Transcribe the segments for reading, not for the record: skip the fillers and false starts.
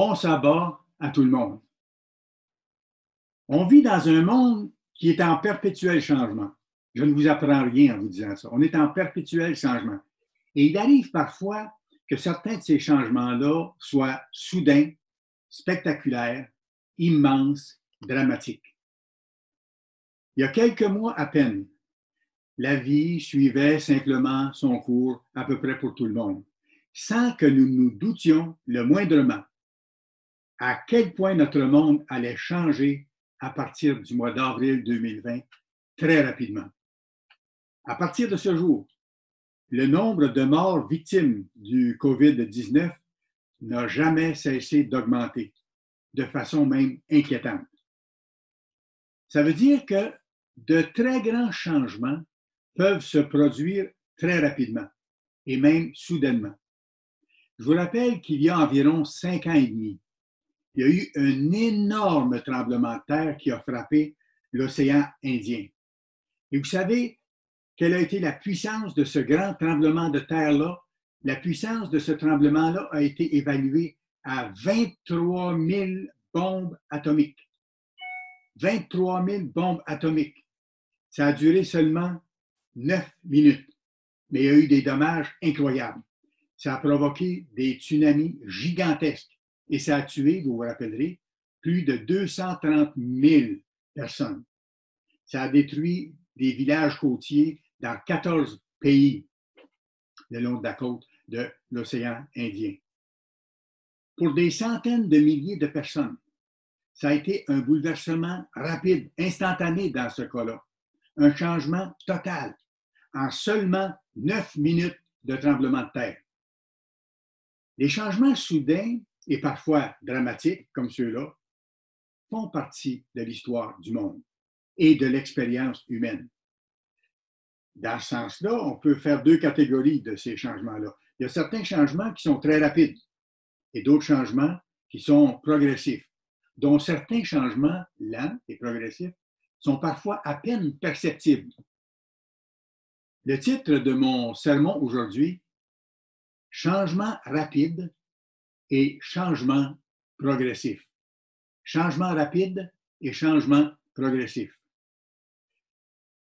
Bon sabbat à tout le monde. On vit dans un monde qui est en perpétuel changement. Je ne vous apprends rien en vous disant ça. On est en perpétuel changement. Et il arrive parfois que certains de ces changements-là soient soudains, spectaculaires, immenses, dramatiques. Il y a quelques mois à peine, la vie suivait simplement son cours à peu près pour tout le monde, sans que nous nous doutions le moindrement à quel point notre monde allait changer à partir du mois d'avril 2020 très rapidement. À partir de ce jour, le nombre de morts victimes du COVID-19 n'a jamais cessé d'augmenter, de façon même inquiétante. Ça veut dire que de très grands changements peuvent se produire très rapidement et même soudainement. Je vous rappelle qu'il y a environ 5 ans et demi, il y a eu un énorme tremblement de terre qui a frappé l'océan Indien. Et vous savez quelle a été la puissance de ce grand tremblement de terre-là? La puissance de ce tremblement-là a été évaluée à 23 000 bombes atomiques. 23 000 bombes atomiques. Ça a duré seulement 9 minutes, mais il y a eu des dommages incroyables. Ça a provoqué des tsunamis gigantesques et ça a tué, vous vous rappellerez, plus de 230 000 personnes. Ça a détruit des villages côtiers dans 14 pays le long de la côte de l'océan Indien. Pour des centaines de milliers de personnes, ça a été un bouleversement rapide, instantané dans ce cas-là. Un changement total en seulement 9 minutes de tremblement de terre. Les changements soudains et parfois dramatiques comme ceux-là font partie de l'histoire du monde et de l'expérience humaine. Dans ce sens-là, on peut faire deux catégories de ces changements-là. Il y a certains changements qui sont très rapides et d'autres changements qui sont progressifs, dont certains changements lents et progressifs sont parfois à peine perceptibles. Le titre de mon sermon aujourd'hui, Changement rapide et changement progressif. Changement rapide et changement progressif.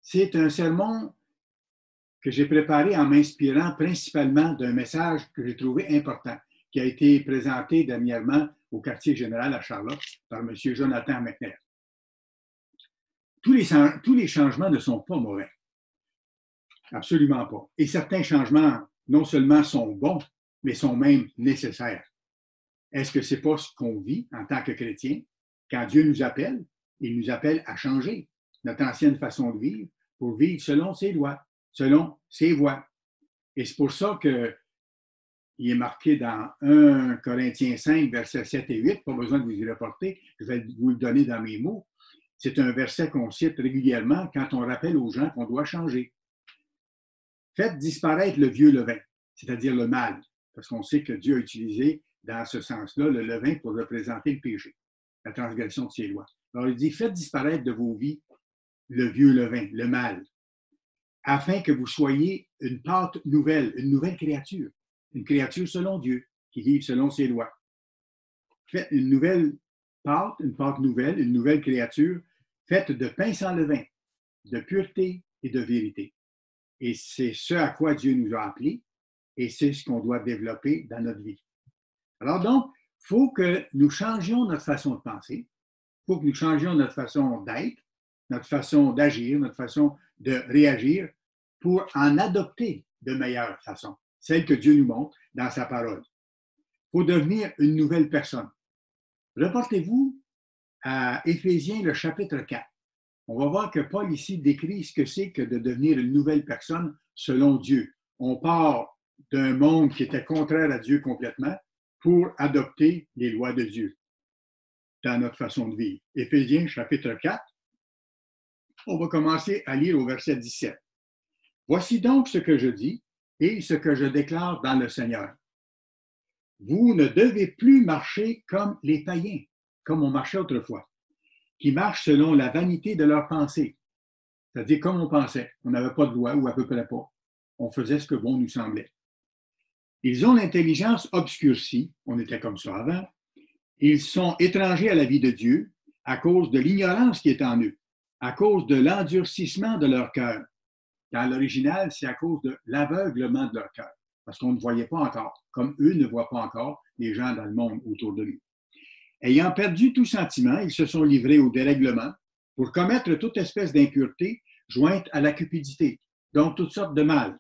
C'est un sermon que j'ai préparé en m'inspirant principalement d'un message que j'ai trouvé important, qui a été présenté dernièrement au quartier général à Charlotte par M. Jonathan McNair. Tous les changements ne sont pas mauvais. Absolument pas. Et certains changements, non seulement sont bons, mais sont même nécessaires. Est-ce que ce n'est pas ce qu'on vit en tant que chrétien? Quand Dieu nous appelle, il nous appelle à changer notre ancienne façon de vivre pour vivre selon ses lois, selon ses voies. Et c'est pour ça qu'il est marqué dans 1 Corinthiens 5, versets 7 et 8, pas besoin de vous y reporter, je vais vous le donner dans mes mots. C'est un verset qu'on cite régulièrement quand on rappelle aux gens qu'on doit changer. Faites disparaître le vieux levain, c'est-à-dire le mal, parce qu'on sait que Dieu a utilisé dans ce sens-là le levain pour représenter le péché, la transgression de ses lois. Alors il dit, faites disparaître de vos vies le vieux levain, le mal, afin que vous soyez une pâte nouvelle, une nouvelle créature, une créature selon Dieu, qui vive selon ses lois. Faites une nouvelle pâte, une pâte nouvelle, une nouvelle créature, faite de pain sans levain, de pureté et de vérité. Et c'est ce à quoi Dieu nous a appelés et c'est ce qu'on doit développer dans notre vie. Alors donc, il faut que nous changions notre façon de penser, il faut que nous changions notre façon d'être, notre façon d'agir, notre façon de réagir pour en adopter de meilleures façons, celles que Dieu nous montre dans sa parole. Il faut devenir une nouvelle personne. Reportez-vous à Éphésiens, le chapitre 4. On va voir que Paul ici décrit ce que c'est que de devenir une nouvelle personne selon Dieu. On part d'un monde qui était contraire à Dieu complètement pour adopter les lois de Dieu dans notre façon de vivre. Éphésiens, chapitre 4. On va commencer à lire au verset 17. Voici donc ce que je dis et ce que je déclare dans le Seigneur. Vous ne devez plus marcher comme les païens, comme on marchait autrefois, qui marchent selon la vanité de leurs pensées. C'est-à-dire comme on pensait. On n'avait pas de loi ou à peu près pas. On faisait ce que bon nous semblait. Ils ont l'intelligence obscurcie, on était comme ça avant, Ils sont étrangers à la vie de Dieu à cause de l'ignorance qui est en eux, à cause de l'endurcissement de leur cœur. Dans l'original, c'est à cause de l'aveuglement de leur cœur, parce qu'on ne voyait pas encore, comme eux ne voient pas encore les gens dans le monde autour de lui. Ayant perdu tout sentiment, ils se sont livrés au dérèglement pour commettre toute espèce d'impureté jointe à la cupidité, donc toutes sortes de mal.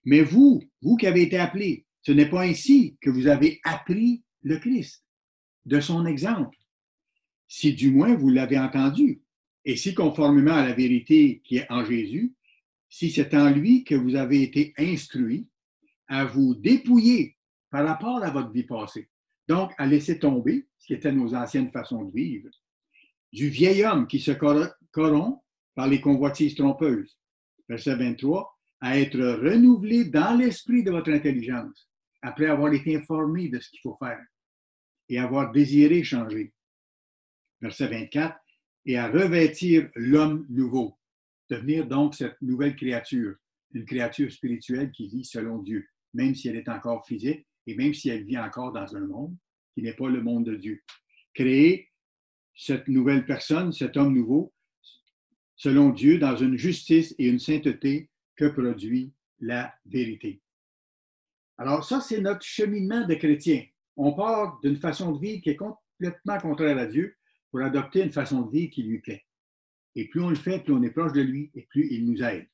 Mais vous qui avez été appelés, ce n'est pas ainsi que vous avez appris le Christ, de son exemple. Si du moins vous l'avez entendu, et si conformément à la vérité qui est en Jésus, si c'est en lui que vous avez été instruits à vous dépouiller par rapport à votre vie passée, donc à laisser tomber ce qui était nos anciennes façons de vivre, du vieil homme qui se corrompt par les convoitises trompeuses. Verset 23, à être renouvelé dans l'esprit de votre intelligence, après avoir été informé de ce qu'il faut faire et avoir désiré changer. Verset 24, et à revêtir l'homme nouveau, devenir donc cette nouvelle créature, une créature spirituelle qui vit selon Dieu, même si elle est encore physique et même si elle vit encore dans un monde qui n'est pas le monde de Dieu. Créer cette nouvelle personne, cet homme nouveau, selon Dieu, dans une justice et une sainteté que produit la vérité. Alors ça, c'est notre cheminement de chrétien. On part d'une façon de vivre qui est complètement contraire à Dieu pour adopter une façon de vivre qui lui plaît. Et plus on le fait, plus on est proche de lui et plus il nous aide.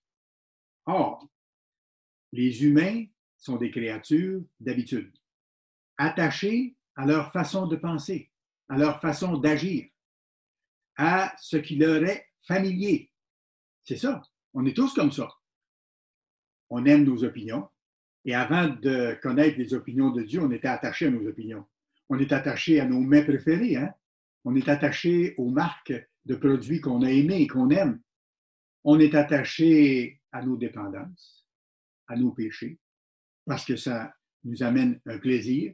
Or, les humains sont des créatures d'habitude, attachées à leur façon de penser, à leur façon d'agir, à ce qui leur est familier. C'est ça. On est tous comme ça. On aime nos opinions. Et avant de connaître les opinions de Dieu, on était attaché à nos opinions. On est attaché à nos mets préférés. Hein? On est attaché aux marques de produits qu'on a aimés et qu'on aime. On est attaché à nos dépendances, à nos péchés, parce que ça nous amène un plaisir.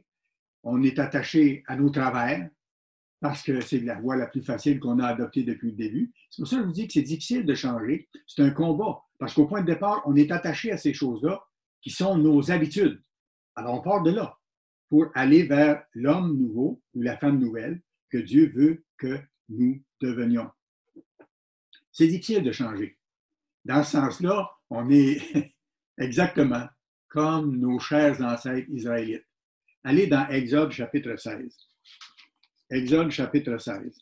On est attaché à nos travers, parce que c'est la voie la plus facile qu'on a adoptée depuis le début. C'est pour ça que je vous dis que c'est difficile de changer. C'est un combat, parce qu'au point de départ, on est attaché à ces choses-là qui sont nos habitudes. Alors, on part de là pour aller vers l'homme nouveau ou la femme nouvelle que Dieu veut que nous devenions. C'est difficile de changer. Dans ce sens-là, on est exactement comme nos chers ancêtres israélites. Allez dans Exode chapitre 16. Exode chapitre 16.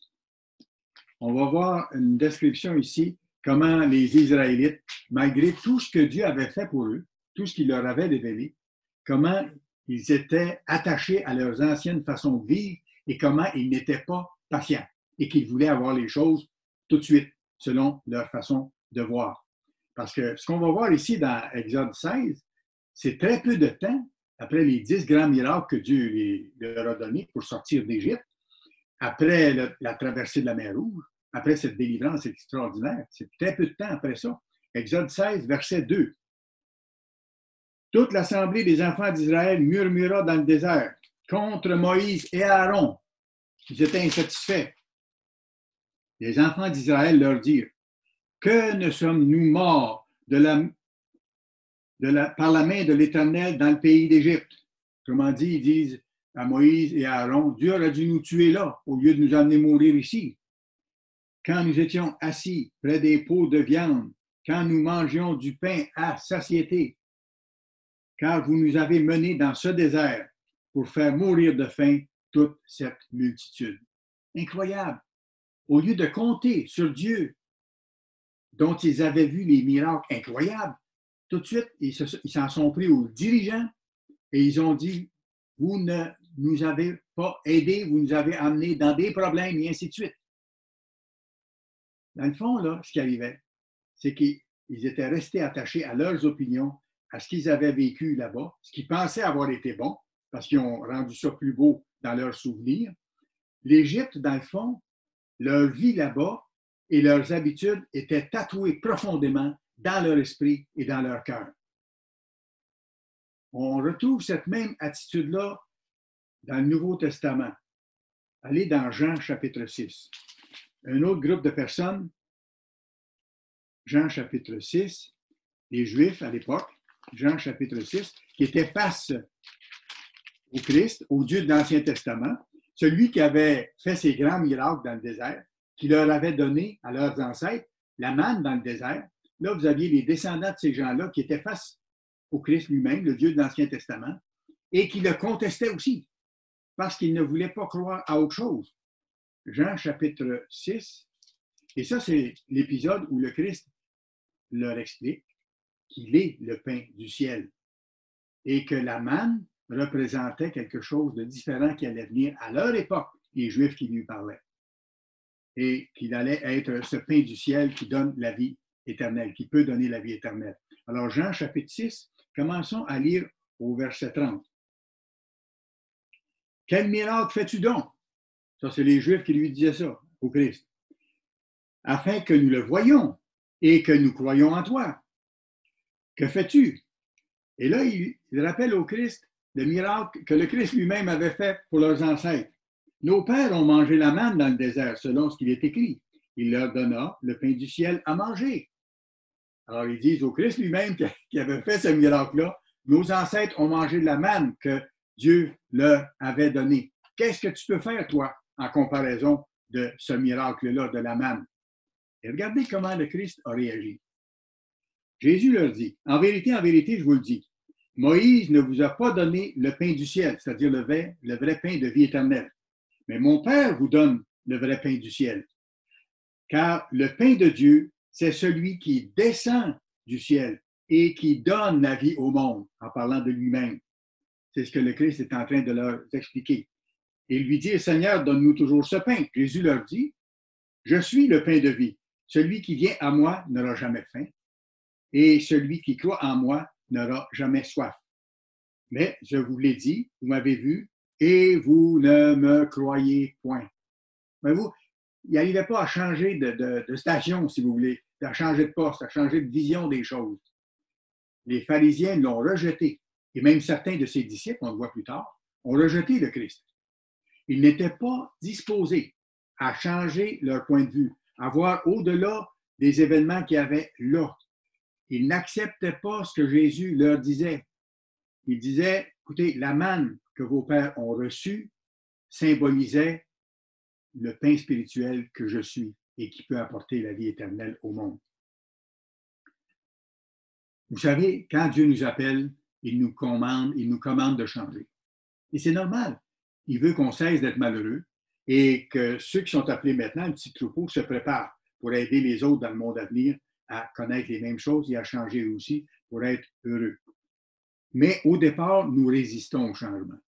On va voir une description ici, comment les Israélites, malgré tout ce que Dieu avait fait pour eux, tout ce qu'il leur avait révélé, comment ils étaient attachés à leurs anciennes façons de vivre et comment ils n'étaient pas patients et qu'ils voulaient avoir les choses tout de suite, selon leur façon de voir. Parce que ce qu'on va voir ici dans Exode 16, c'est très peu de temps après les 10 grands miracles que Dieu leur a donnés pour sortir d'Égypte, après la traversée de la mer Rouge, après cette délivrance extraordinaire. C'est très peu de temps après ça. Exode 16, verset 2. Toute l'assemblée des enfants d'Israël murmura dans le désert contre Moïse et Aaron. Ils étaient insatisfaits. Les enfants d'Israël leur dirent, que ne sommes-nous morts par la main de l'Éternel dans le pays d'Égypte? Autrement dit, ils disent à Moïse et à Aaron, Dieu aurait dû nous tuer là, au lieu de nous amener mourir ici. Quand nous étions assis près des pots de viande, quand nous mangions du pain à satiété, car vous nous avez menés dans ce désert pour faire mourir de faim toute cette multitude. Incroyable. Au lieu de compter sur Dieu, dont ils avaient vu les miracles incroyables, tout de suite, ils s'en sont pris aux dirigeants et ils ont dit, vous ne nous avez pas aidés, vous nous avez amenés dans des problèmes et ainsi de suite. Dans le fond, là, ce qui arrivait, c'est qu'ils étaient restés attachés à leurs opinions, à ce qu'ils avaient vécu là-bas, ce qu'ils pensaient avoir été bon, parce qu'ils ont rendu ça plus beau dans leurs souvenirs. L'Égypte, dans le fond, leur vie là-bas et leurs habitudes étaient tatouées profondément dans leur esprit et dans leur cœur. On retrouve cette même attitude-là dans le Nouveau Testament. Allez dans Jean chapitre 6. Un autre groupe de personnes, Jean chapitre 6, les Juifs à l'époque, Jean chapitre 6, qui étaient face au Christ, au Dieu de l'Ancien Testament, celui qui avait fait ces grands miracles dans le désert, qui leur avait donné à leurs ancêtres la manne dans le désert. Là, vous aviez les descendants de ces gens-là qui étaient face au Christ lui-même, le Dieu de l'Ancien Testament, et qui le contestaient aussi, parce qu'ils ne voulaient pas croire à autre chose. Jean chapitre 6, et ça, c'est l'épisode où le Christ leur explique qu'il est le pain du ciel et que la manne représentait quelque chose de différent qui allait venir à leur époque, les Juifs qui lui parlaient, et qu'il allait être ce pain du ciel qui donne la vie éternelle, qui peut donner la vie éternelle. Alors, Jean chapitre 6, commençons à lire au verset 30. Quel miracle fais-tu donc? Ça, c'est les Juifs qui lui disaient ça au Christ. Afin que nous le voyions et que nous croyions en toi. Que fais-tu? Et là, il rappelle au Christ le miracle que le Christ lui-même avait fait pour leurs ancêtres. Nos pères ont mangé la manne dans le désert, selon ce qu'il est écrit. Il leur donna le pain du ciel à manger. Alors, ils disent au Christ lui-même qui avait fait ce miracle-là, nos ancêtres ont mangé de la manne que Dieu leur avait donnée. Qu'est-ce que tu peux faire, toi, en comparaison de ce miracle-là, de la manne? Et regardez comment le Christ a réagi. Jésus leur dit, en vérité, je vous le dis, Moïse ne vous a pas donné le pain du ciel, c'est-à-dire le vrai pain de vie éternelle. Mais mon Père vous donne le vrai pain du ciel. Car le pain de Dieu, c'est celui qui descend du ciel et qui donne la vie au monde, en parlant de lui-même. C'est ce que le Christ est en train de leur expliquer. Et lui dit, Seigneur, donne-nous toujours ce pain. Jésus leur dit, je suis le pain de vie. Celui qui vient à moi n'aura jamais faim, et celui qui croit en moi n'aura jamais soif. Mais je vous l'ai dit, vous m'avez vu, et vous ne me croyez point. Mais vous, il n'arrivait pas à changer de station, si vous voulez, à changer de poste, à changer de vision des choses. Les pharisiens l'ont rejeté, et même certains de ses disciples, on le voit plus tard, ont rejeté le Christ. Ils n'étaient pas disposés à changer leur point de vue, à voir au-delà des événements qu'il y avait là. Ils n'acceptaient pas ce que Jésus leur disait. Il disait, écoutez, la manne que vos pères ont reçue symbolisait le pain spirituel que je suis et qui peut apporter la vie éternelle au monde. Vous savez, quand Dieu nous appelle, il nous commande de changer. Et c'est normal. Il veut qu'on cesse d'être malheureux et que ceux qui sont appelés maintenant, le petit troupeau, se préparent pour aider les autres dans le monde à venir à connaître les mêmes choses et à changer eux aussi pour être heureux. Mais au départ, nous résistons au changement.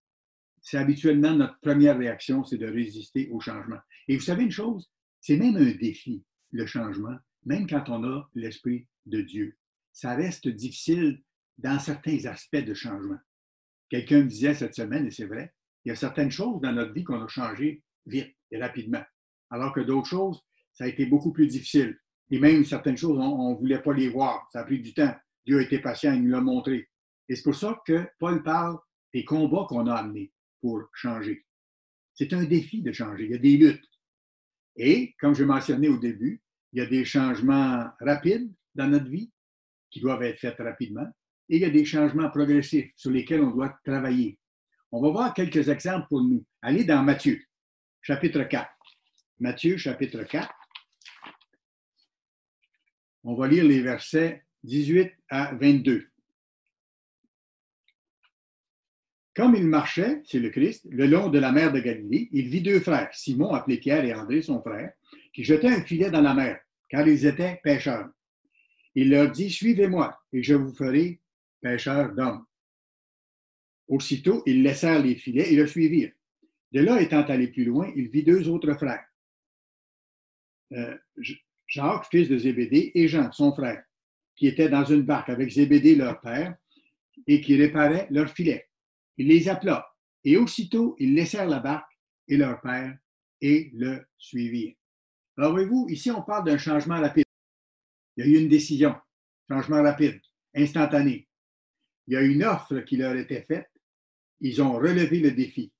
C'est habituellement notre première réaction, c'est de résister au changement. Et vous savez une chose, c'est même un défi, le changement, même quand on a l'Esprit de Dieu. Ça reste difficile dans certains aspects de changement. Quelqu'un me disait cette semaine, et c'est vrai, il y a certaines choses dans notre vie qu'on a changées vite et rapidement, alors que d'autres choses, ça a été beaucoup plus difficile. Et même certaines choses, on ne voulait pas les voir. Ça a pris du temps. Dieu a été patient, il nous l'a montré. Et c'est pour ça que Paul parle des combats qu'on a amenés pour changer. C'est un défi de changer. Il y a des luttes. Et, comme je mentionnais au début, il y a des changements rapides dans notre vie qui doivent être faits rapidement. Et il y a des changements progressifs sur lesquels on doit travailler. On va voir quelques exemples pour nous. Allez dans Matthieu, chapitre 4. Matthieu, chapitre 4. On va lire les versets 18 à 22. Comme il marchait, c'est le Christ, le long de la mer de Galilée, il vit deux frères, Simon, appelé Pierre, et André, son frère, qui jetaient un filet dans la mer, car ils étaient pêcheurs. Il leur dit, suivez-moi, et je vous ferai pêcheurs d'hommes. Aussitôt, ils laissèrent les filets et le suivirent. De là, étant allé plus loin, il vit deux autres frères, Jacques, fils de Zébédée, et Jean, son frère, qui étaient dans une barque avec Zébédée, leur père, et qui réparaient leurs filets. Il les appela, et aussitôt, ils laissèrent la barque et leur père et le suivirent. Alors, voyez-vous, ici, on parle d'un changement rapide. Il y a eu une décision, changement rapide, instantané. Il y a une offre qui leur était faite. Ils ont relevé le défi.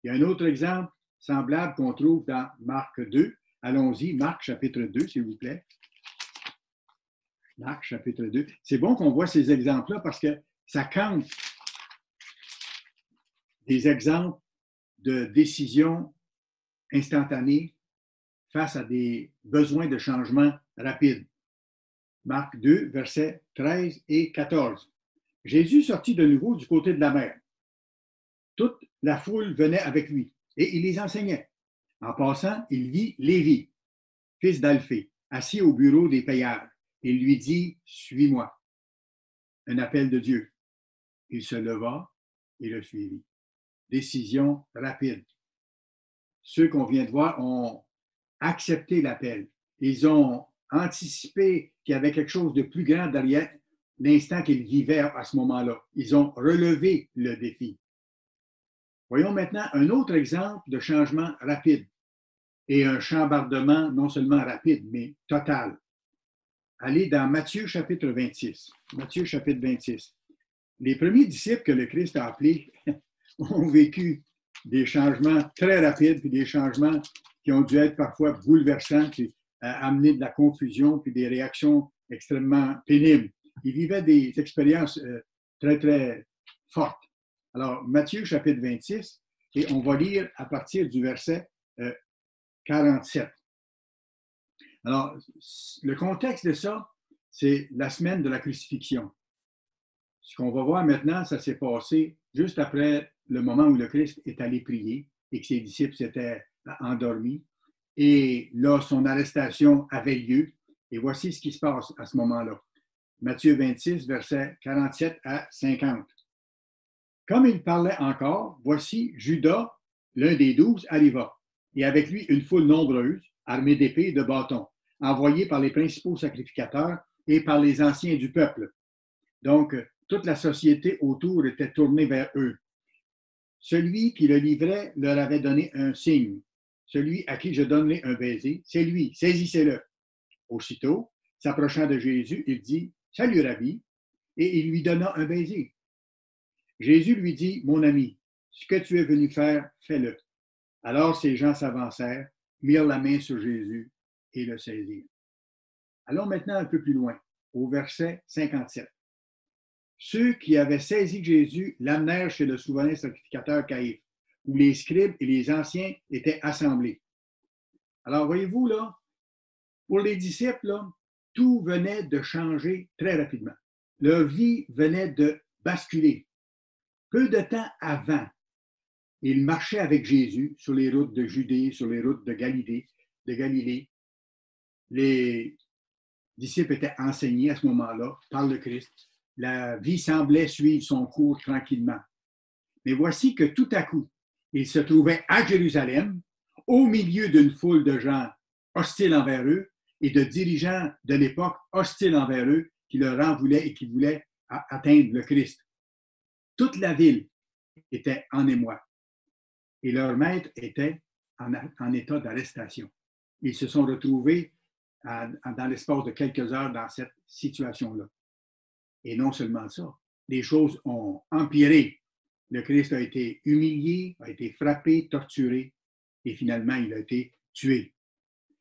Il y a un autre exemple semblable qu'on trouve dans Marc 2. Allons-y, Marc chapitre 2, s'il vous plaît. Marc chapitre 2. C'est bon qu'on voit ces exemples-là parce que ça compte des exemples de décision instantanée face à des besoins de changement rapide. Marc 2, versets 13 et 14. Jésus sortit de nouveau du côté de la mer. Toute la foule venait avec lui et il les enseignait. En passant, il vit Lévi, fils d'Alphée, assis au bureau des payeurs. Il lui dit, « Suis-moi. » Un appel de Dieu. Il se leva et le suivit. Décision rapide. Ceux qu'on vient de voir ont accepté l'appel. Ils ont anticipé qu'il y avait quelque chose de plus grand derrière l'instant qu'ils vivaient à ce moment-là. Ils ont relevé le défi. Voyons maintenant un autre exemple de changement rapide et un chambardement non seulement rapide, mais total. Allez dans Matthieu chapitre 26. Matthieu chapitre 26. Les premiers disciples que le Christ a appelés ont vécu des changements très rapides, puis des changements qui ont dû être parfois bouleversants, puis amener de la confusion, puis des réactions extrêmement pénibles. Ils vivaient des expériences très, très fortes. Alors, Matthieu chapitre 26, et on va lire à partir du verset 47. Alors, le contexte de ça, c'est la semaine de la crucifixion. Ce qu'on va voir maintenant, ça s'est passé juste après le moment où le Christ est allé prier et que ses disciples s'étaient endormis. Et là, son arrestation avait lieu. Et voici ce qui se passe à ce moment-là. Matthieu 26, versets 47 à 50. Comme il parlait encore, voici Judas, l'un des 12, arriva, et avec lui une foule nombreuse, armée d'épées et de bâtons, envoyée par les principaux sacrificateurs et par les anciens du peuple. Donc, toute la société autour était tournée vers eux. Celui qui le livrait leur avait donné un signe. Celui à qui je donnerai un baiser, c'est lui, saisissez-le. Aussitôt, s'approchant de Jésus, il dit, « Salut, Rabbi », et il lui donna un baiser. Jésus lui dit, « Mon ami, ce que tu es venu faire, fais-le. » Alors ces gens s'avancèrent, mirent la main sur Jésus et le saisirent. Allons maintenant un peu plus loin, au verset 57. Ceux qui avaient saisi Jésus l'amenèrent chez le souverain sacrificateur Caïphe, où les scribes et les anciens étaient assemblés. Alors, voyez-vous, là, pour les disciples, là, tout venait de changer très rapidement. Leur vie venait de basculer. Peu de temps avant, ils marchaient avec Jésus sur les routes de Judée, sur les routes de Galilée. Les disciples étaient enseignés à ce moment-là par le Christ. La vie semblait suivre son cours tranquillement. Mais voici que tout à coup, ils se trouvaient à Jérusalem, au milieu d'une foule de gens hostiles envers eux et de dirigeants de l'époque hostiles envers eux qui leur en voulaient et qui voulaient atteindre le Christ. Toute la ville était en émoi et leur maître était en état d'arrestation. Ils se sont retrouvés dans l'espace de quelques heures dans cette situation-là. Et non seulement ça, les choses ont empiré. Le Christ a été humilié, a été frappé, torturé, et finalement, il a été tué.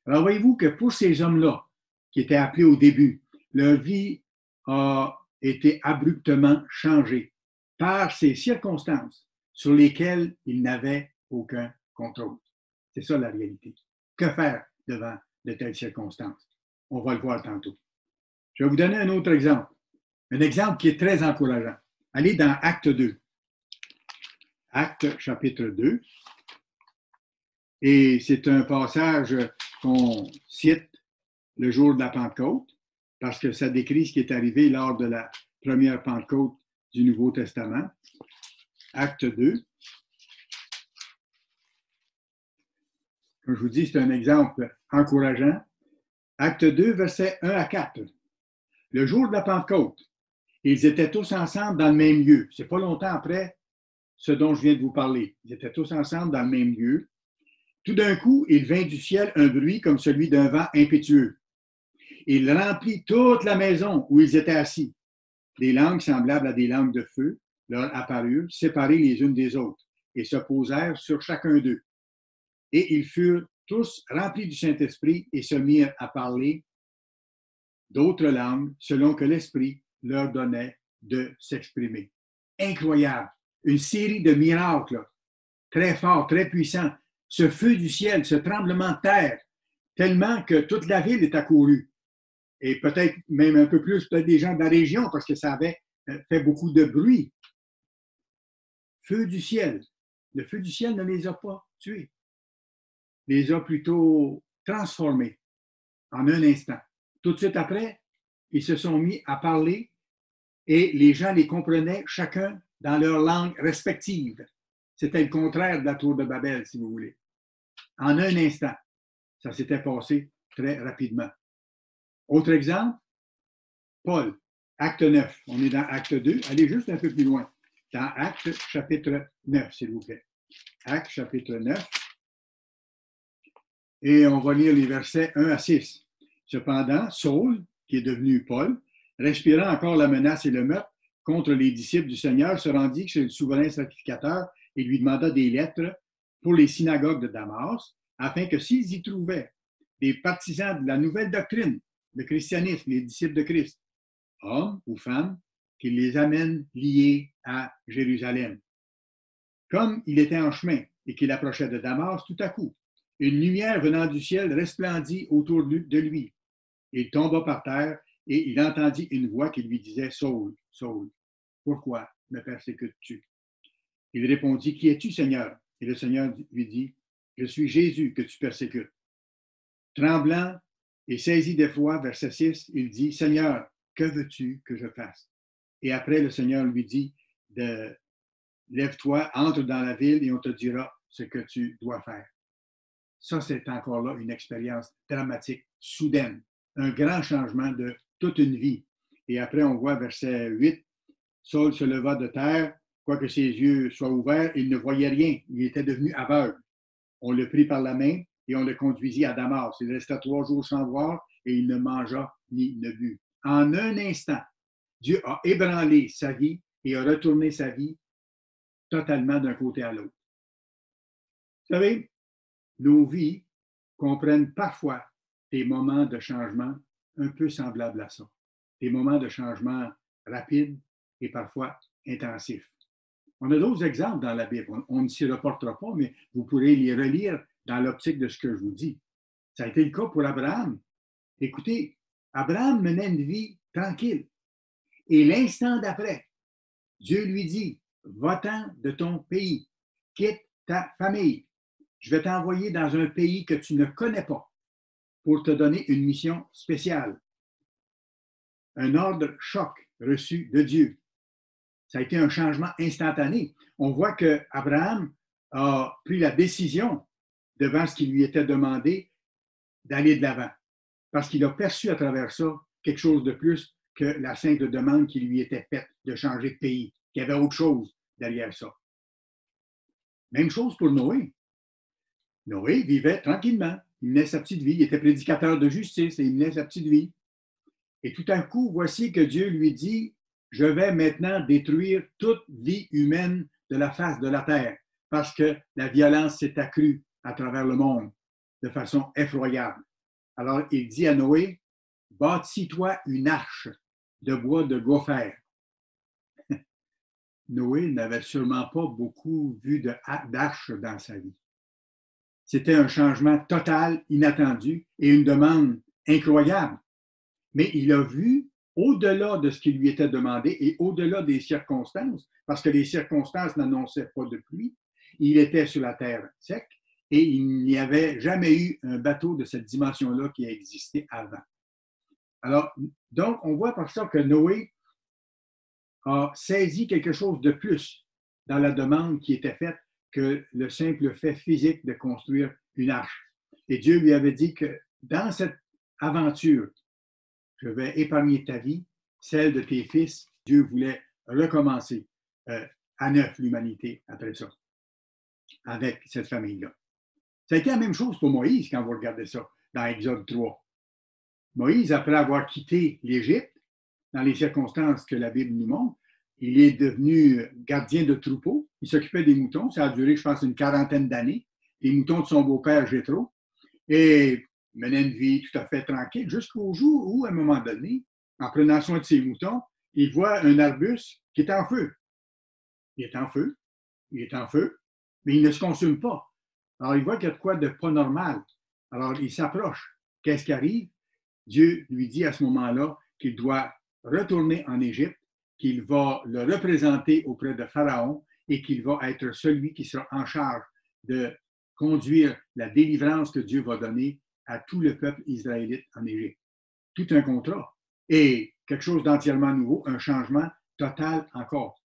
Alors, voyez-vous que pour ces hommes-là, qui étaient appelés au début, leur vie a été abruptement changée par ces circonstances sur lesquelles ils n'avaient aucun contrôle. C'est ça la réalité. Que faire devant de telles circonstances? On va le voir tantôt. Je vais vous donner un autre exemple. Un exemple qui est très encourageant. Allez dans Acte 2. Acte chapitre 2. Et c'est un passage qu'on cite le jour de la Pentecôte, parce que ça décrit ce qui est arrivé lors de la première Pentecôte du Nouveau Testament. Acte 2. Comme je vous dis, c'est un exemple encourageant. Acte 2, versets 1 à 4. Le jour de la Pentecôte, ils étaient tous ensemble dans le même lieu. Ce n'est pas longtemps après ce dont je viens de vous parler. Ils étaient tous ensemble dans le même lieu. Tout d'un coup, il vint du ciel un bruit comme celui d'un vent impétueux. Il remplit toute la maison où ils étaient assis. Des langues semblables à des langues de feu leur apparurent, séparées les unes des autres, et se posèrent sur chacun d'eux. Et ils furent tous remplis du Saint-Esprit et se mirent à parler d'autres langues selon que l'Esprit leur donnait de s'exprimer. Incroyable! Une série de miracles très fort, très puissant, ce feu du ciel, ce tremblement de terre, tellement que toute la ville est accourue. Et peut-être même un peu plus, peut-être des gens de la région, parce que ça avait fait beaucoup de bruit. Feu du ciel. Le feu du ciel ne les a pas tués. Les a plutôt transformés en un instant. Tout de suite après, ils se sont mis à parler et les gens les comprenaient chacun dans leur langue respective. C'était le contraire de la tour de Babel, si vous voulez. En un instant, ça s'était passé très rapidement. Autre exemple, Paul, acte 9. On est dans acte 2. Allez juste un peu plus loin. Dans acte chapitre 9, s'il vous plaît. Acte chapitre 9. Et on va lire les versets 1 à 6. Cependant, Saul, qui est devenu Paul, respirant encore la menace et le meurtre contre les disciples du Seigneur, se rendit chez le souverain sacrificateur et lui demanda des lettres pour les synagogues de Damas, afin que s'ils y trouvaient des partisans de la nouvelle doctrine, le christianisme, les disciples de Christ, hommes ou femmes, qu'il les amène liés à Jérusalem. Comme il était en chemin et qu'il approchait de Damas, tout à coup, une lumière venant du ciel resplendit autour de lui. Il tomba par terre et il entendit une voix qui lui disait « Saul, Saul, pourquoi me persécutes-tu? » Il répondit « Qui es-tu, Seigneur? » Et le Seigneur lui dit « Je suis Jésus que tu persécutes. » Tremblant et saisi d'effroi, verset 6, il dit « Seigneur, que veux-tu que je fasse? » Et après, le Seigneur lui dit de « Lève-toi, entre dans la ville et on te dira ce que tu dois faire. » Ça, c'est encore là une expérience dramatique, soudaine, un grand changement de toute une vie. Et après, on voit verset 8, Saul se leva de terre, quoique ses yeux soient ouverts, il ne voyait rien, il était devenu aveugle. On le prit par la main et on le conduisit à Damas. Il resta 3 jours sans voir et il ne mangea ni ne but. En un instant, Dieu a ébranlé sa vie et a retourné sa vie totalement d'un côté à l'autre. Vous savez, nos vies comprennent parfois des moments de changement un peu semblables à ça. Des moments de changement rapides et parfois intensifs. On a d'autres exemples dans la Bible. On ne s'y reportera pas, mais vous pourrez les relire dans l'optique de ce que je vous dis. Ça a été le cas pour Abraham. Écoutez, Abraham menait une vie tranquille. Et l'instant d'après, Dieu lui dit, va-t'en de ton pays, quitte ta famille. Je vais t'envoyer dans un pays que tu ne connais pas pour te donner une mission spéciale. Un ordre choc reçu de Dieu. Ça a été un changement instantané. On voit qu'Abraham a pris la décision, devant ce qui lui était demandé, d'aller de l'avant. Parce qu'il a perçu à travers ça quelque chose de plus que la simple demande qui lui était faite de changer de pays, qu'il y avait autre chose derrière ça. Même chose pour Noé. Noé vivait tranquillement. Il menait sa petite vie. Il était prédicateur de justice et il menait sa petite vie. Et tout à coup, voici que Dieu lui dit, je vais maintenant détruire toute vie humaine de la face de la terre parce que la violence s'est accrue à travers le monde de façon effroyable. Alors, il dit à Noé, bâtis-toi une arche de bois de gopher. Noé n'avait sûrement pas beaucoup vu d'arche dans sa vie. C'était un changement total, inattendu et une demande incroyable. Mais il a vu au-delà de ce qui lui était demandé et au-delà des circonstances, parce que les circonstances n'annonçaient pas de pluie, il était sur la terre sec et il n'y avait jamais eu un bateau de cette dimension-là qui a existé avant. Alors, donc, on voit par ça que Noé a saisi quelque chose de plus dans la demande qui était faite que le simple fait physique de construire une arche. Et Dieu lui avait dit que dans cette aventure, je vais épargner ta vie, celle de tes fils. Dieu voulait recommencer à neuf l'humanité après ça, avec cette famille-là. Ça a été la même chose pour Moïse quand vous regardez ça dans Exode 3. Moïse, après avoir quitté l'Égypte, dans les circonstances que la Bible nous montre, il est devenu gardien de troupeau. Il s'occupait des moutons. Ça a duré, je pense, une 40aine d'années. Les moutons de son beau-père, Jéthro. Et il menait une vie tout à fait tranquille jusqu'au jour où, à un moment donné, en prenant soin de ses moutons, il voit un arbuste qui est en feu. Il est en feu. Il est en feu. mais il ne se consume pas. Alors, il voit qu'il y a de quoi de pas normal. Alors, il s'approche. Qu'est-ce qui arrive? Dieu lui dit à ce moment-là qu'il doit retourner en Égypte, qu'il va le représenter auprès de Pharaon et qu'il va être celui qui sera en charge de conduire la délivrance que Dieu va donner à tout le peuple israélite en Égypte. Tout un contrat. Et quelque chose d'entièrement nouveau, un changement total encore.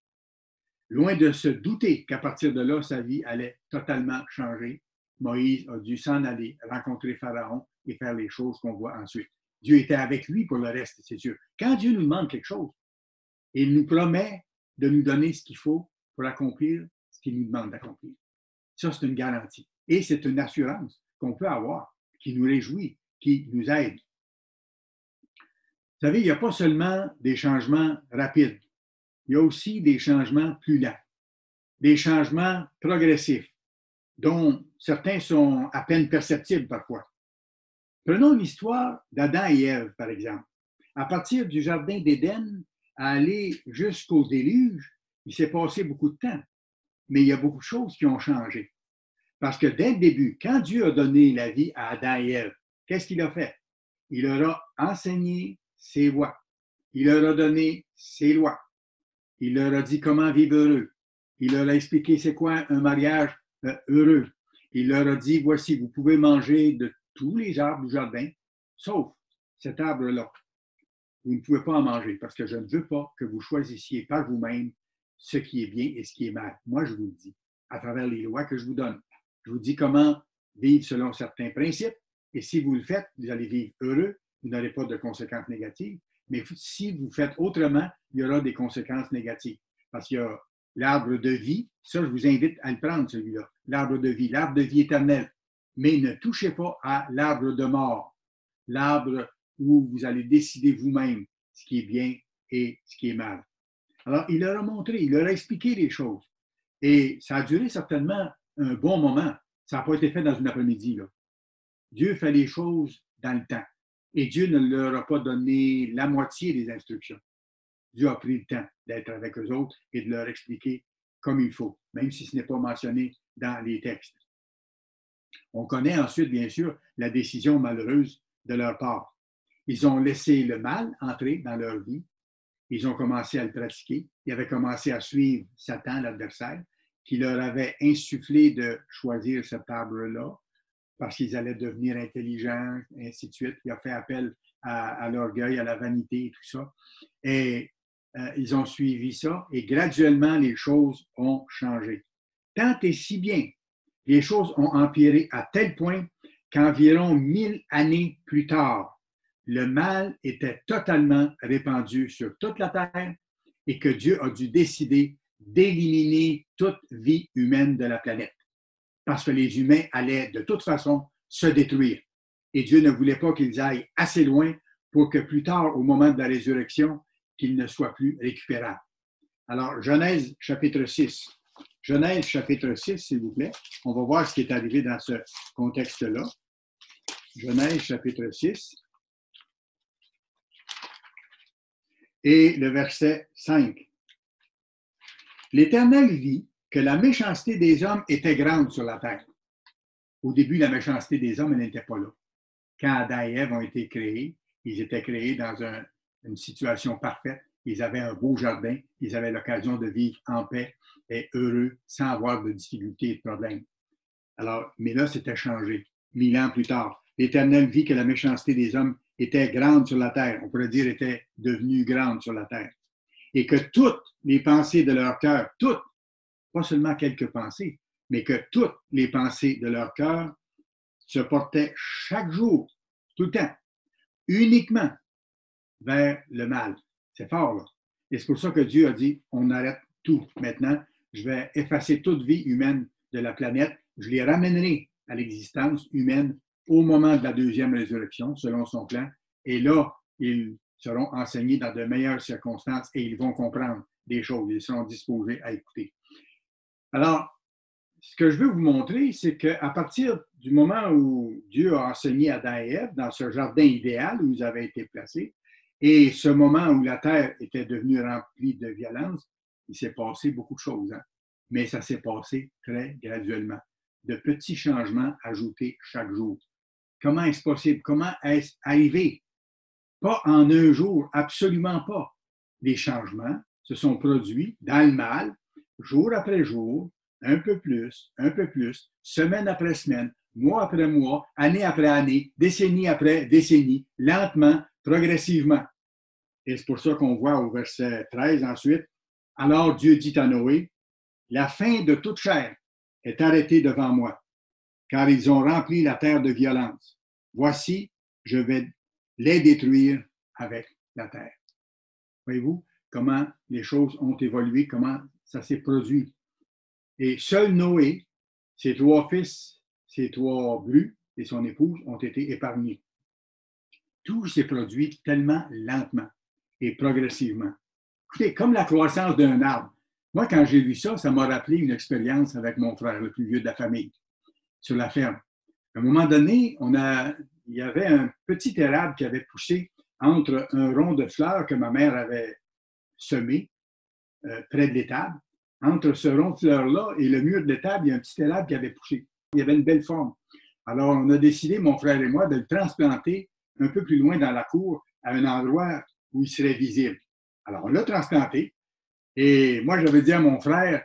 Loin de se douter qu'à partir de là, sa vie allait totalement changer, Moïse a dû s'en aller, rencontrer Pharaon et faire les choses qu'on voit ensuite. Dieu était avec lui pour le reste, c'est sûr. Quand Dieu nous demande quelque chose, il nous promet de nous donner ce qu'il faut pour accomplir ce qu'il nous demande d'accomplir. Ça, c'est une garantie. Et c'est une assurance qu'on peut avoir, qui nous réjouit, qui nous aide. Vous savez, il n'y a pas seulement des changements rapides, il y a aussi des changements plus lents, des changements progressifs, dont certains sont à peine perceptibles parfois. Prenons l'histoire d'Adam et Ève, par exemple. À partir du jardin d'Éden à aller jusqu'au déluge, il s'est passé beaucoup de temps, mais il y a beaucoup de choses qui ont changé. Parce que dès le début, quand Dieu a donné la vie à Adam et Ève, qu'est-ce qu'il a fait? Il leur a enseigné ses voies. Il leur a donné ses lois. Il leur a dit comment vivre heureux. Il leur a expliqué c'est quoi un mariage heureux. Il leur a dit, voici, vous pouvez manger de tous les arbres du jardin, sauf cet arbre-là. Vous ne pouvez pas en manger parce que je ne veux pas que vous choisissiez par vous-même ce qui est bien et ce qui est mal. Moi, je vous le dis, à travers les lois que je vous donne. Je vous dis comment vivre selon certains principes. Et si vous le faites, vous allez vivre heureux. Vous n'aurez pas de conséquences négatives. Mais si vous faites autrement, il y aura des conséquences négatives. Parce qu'il y a l'arbre de vie. Ça, je vous invite à le prendre, celui-là. L'arbre de vie éternelle. Mais ne touchez pas à l'arbre de mort. L'arbre où vous allez décider vous-même ce qui est bien et ce qui est mal. Alors, il leur a montré, il leur a expliqué les choses. Et ça a duré certainement un bon moment. Ça n'a pas été fait dans une après-midi, là. Dieu fait les choses dans le temps. Et Dieu ne leur a pas donné la moitié des instructions. Dieu a pris le temps d'être avec eux autres et de leur expliquer comme il faut, même si ce n'est pas mentionné dans les textes. On connaît ensuite, bien sûr, la décision malheureuse de leur part. Ils ont laissé le mal entrer dans leur vie. Ils ont commencé à le pratiquer. Ils avaient commencé à suivre Satan, l'adversaire, qui leur avait insufflé de choisir cet arbre-là parce qu'ils allaient devenir intelligents, et ainsi de suite. Il a fait appel à l'orgueil, à la vanité et tout ça. Et ils ont suivi ça et graduellement, les choses ont changé. Tant et si bien, les choses ont empiré à tel point qu'environ 1000 années plus tard, le mal était totalement répandu sur toute la terre et que Dieu a dû décider d'éliminer toute vie humaine de la planète. Parce que les humains allaient de toute façon se détruire. Et Dieu ne voulait pas qu'ils aillent assez loin pour que plus tard, au moment de la résurrection, qu'ils ne soient plus récupérables. Alors, Genèse chapitre 6. Genèse chapitre 6, s'il vous plaît. On va voir ce qui est arrivé dans ce contexte-là. Genèse chapitre 6. Et le verset 5. L'Éternel vit que la méchanceté des hommes était grande sur la terre. Au début, la méchanceté des hommes, elle n'était pas là. Quand Adam et Ève ont été créés, ils étaient créés dans une situation parfaite. Ils avaient un beau jardin. Ils avaient l'occasion de vivre en paix et heureux, sans avoir de difficultés et de problèmes. Alors, mais là, c'était changé. 1000 ans plus tard, l'Éternel vit que la méchanceté des hommes était grande sur la terre. On pourrait dire était devenue grande sur la terre. Et que toutes les pensées de leur cœur, toutes, pas seulement quelques pensées, mais que toutes les pensées de leur cœur se portaient chaque jour, tout le temps, uniquement vers le mal. C'est fort, là. Et c'est pour ça que Dieu a dit, on arrête tout maintenant. Je vais effacer toute vie humaine de la planète. Je les ramènerai à l'existence humaine au moment de la deuxième résurrection, selon son plan. Et là, ils seront enseignés dans de meilleures circonstances et ils vont comprendre des choses. Ils seront disposés à écouter. Alors, ce que je veux vous montrer, c'est qu'à partir du moment où Dieu a enseigné Adam et Ève dans ce jardin idéal où ils avaient été placés, et ce moment où la terre était devenue remplie de violence, il s'est passé beaucoup de choses. Hein? mais ça s'est passé très graduellement. De petits changements ajoutés chaque jour. Comment est-ce possible? Comment est-ce arrivé? Pas en un jour, absolument pas. Les changements se sont produits dans le mal, jour après jour, un peu plus, semaine après semaine, mois après mois, année après année, décennie après décennie, lentement, progressivement. Et c'est pour ça qu'on voit au verset 13 ensuite, « Alors Dieu dit à Noé, la fin de toute chair est arrêtée devant moi, car ils ont rempli la terre de violence. Voici, je vais les détruire avec la terre. » Voyez-vous comment les choses ont évolué, comment ça s'est produit. Et seul Noé, ses 3 fils, ses 3 brus et son épouse ont été épargnés. Tout s'est produit tellement lentement et progressivement. Écoutez, comme la croissance d'un arbre. Moi, quand j'ai vu ça, ça m'a rappelé une expérience avec mon frère, le plus vieux de la famille, sur la ferme. À un moment donné, il y avait un petit érable qui avait poussé entre un rond de fleurs que ma mère avait semé près de l'étable. Entre ce rond de fleurs-là et le mur de l'étable, il y a un petit érable qui avait poussé. Il y avait une belle forme. Alors, on a décidé, mon frère et moi, de le transplanter un peu plus loin dans la cour, à un endroit où il serait visible. Alors, on l'a transplanté. Et moi, j'avais dit à mon frère,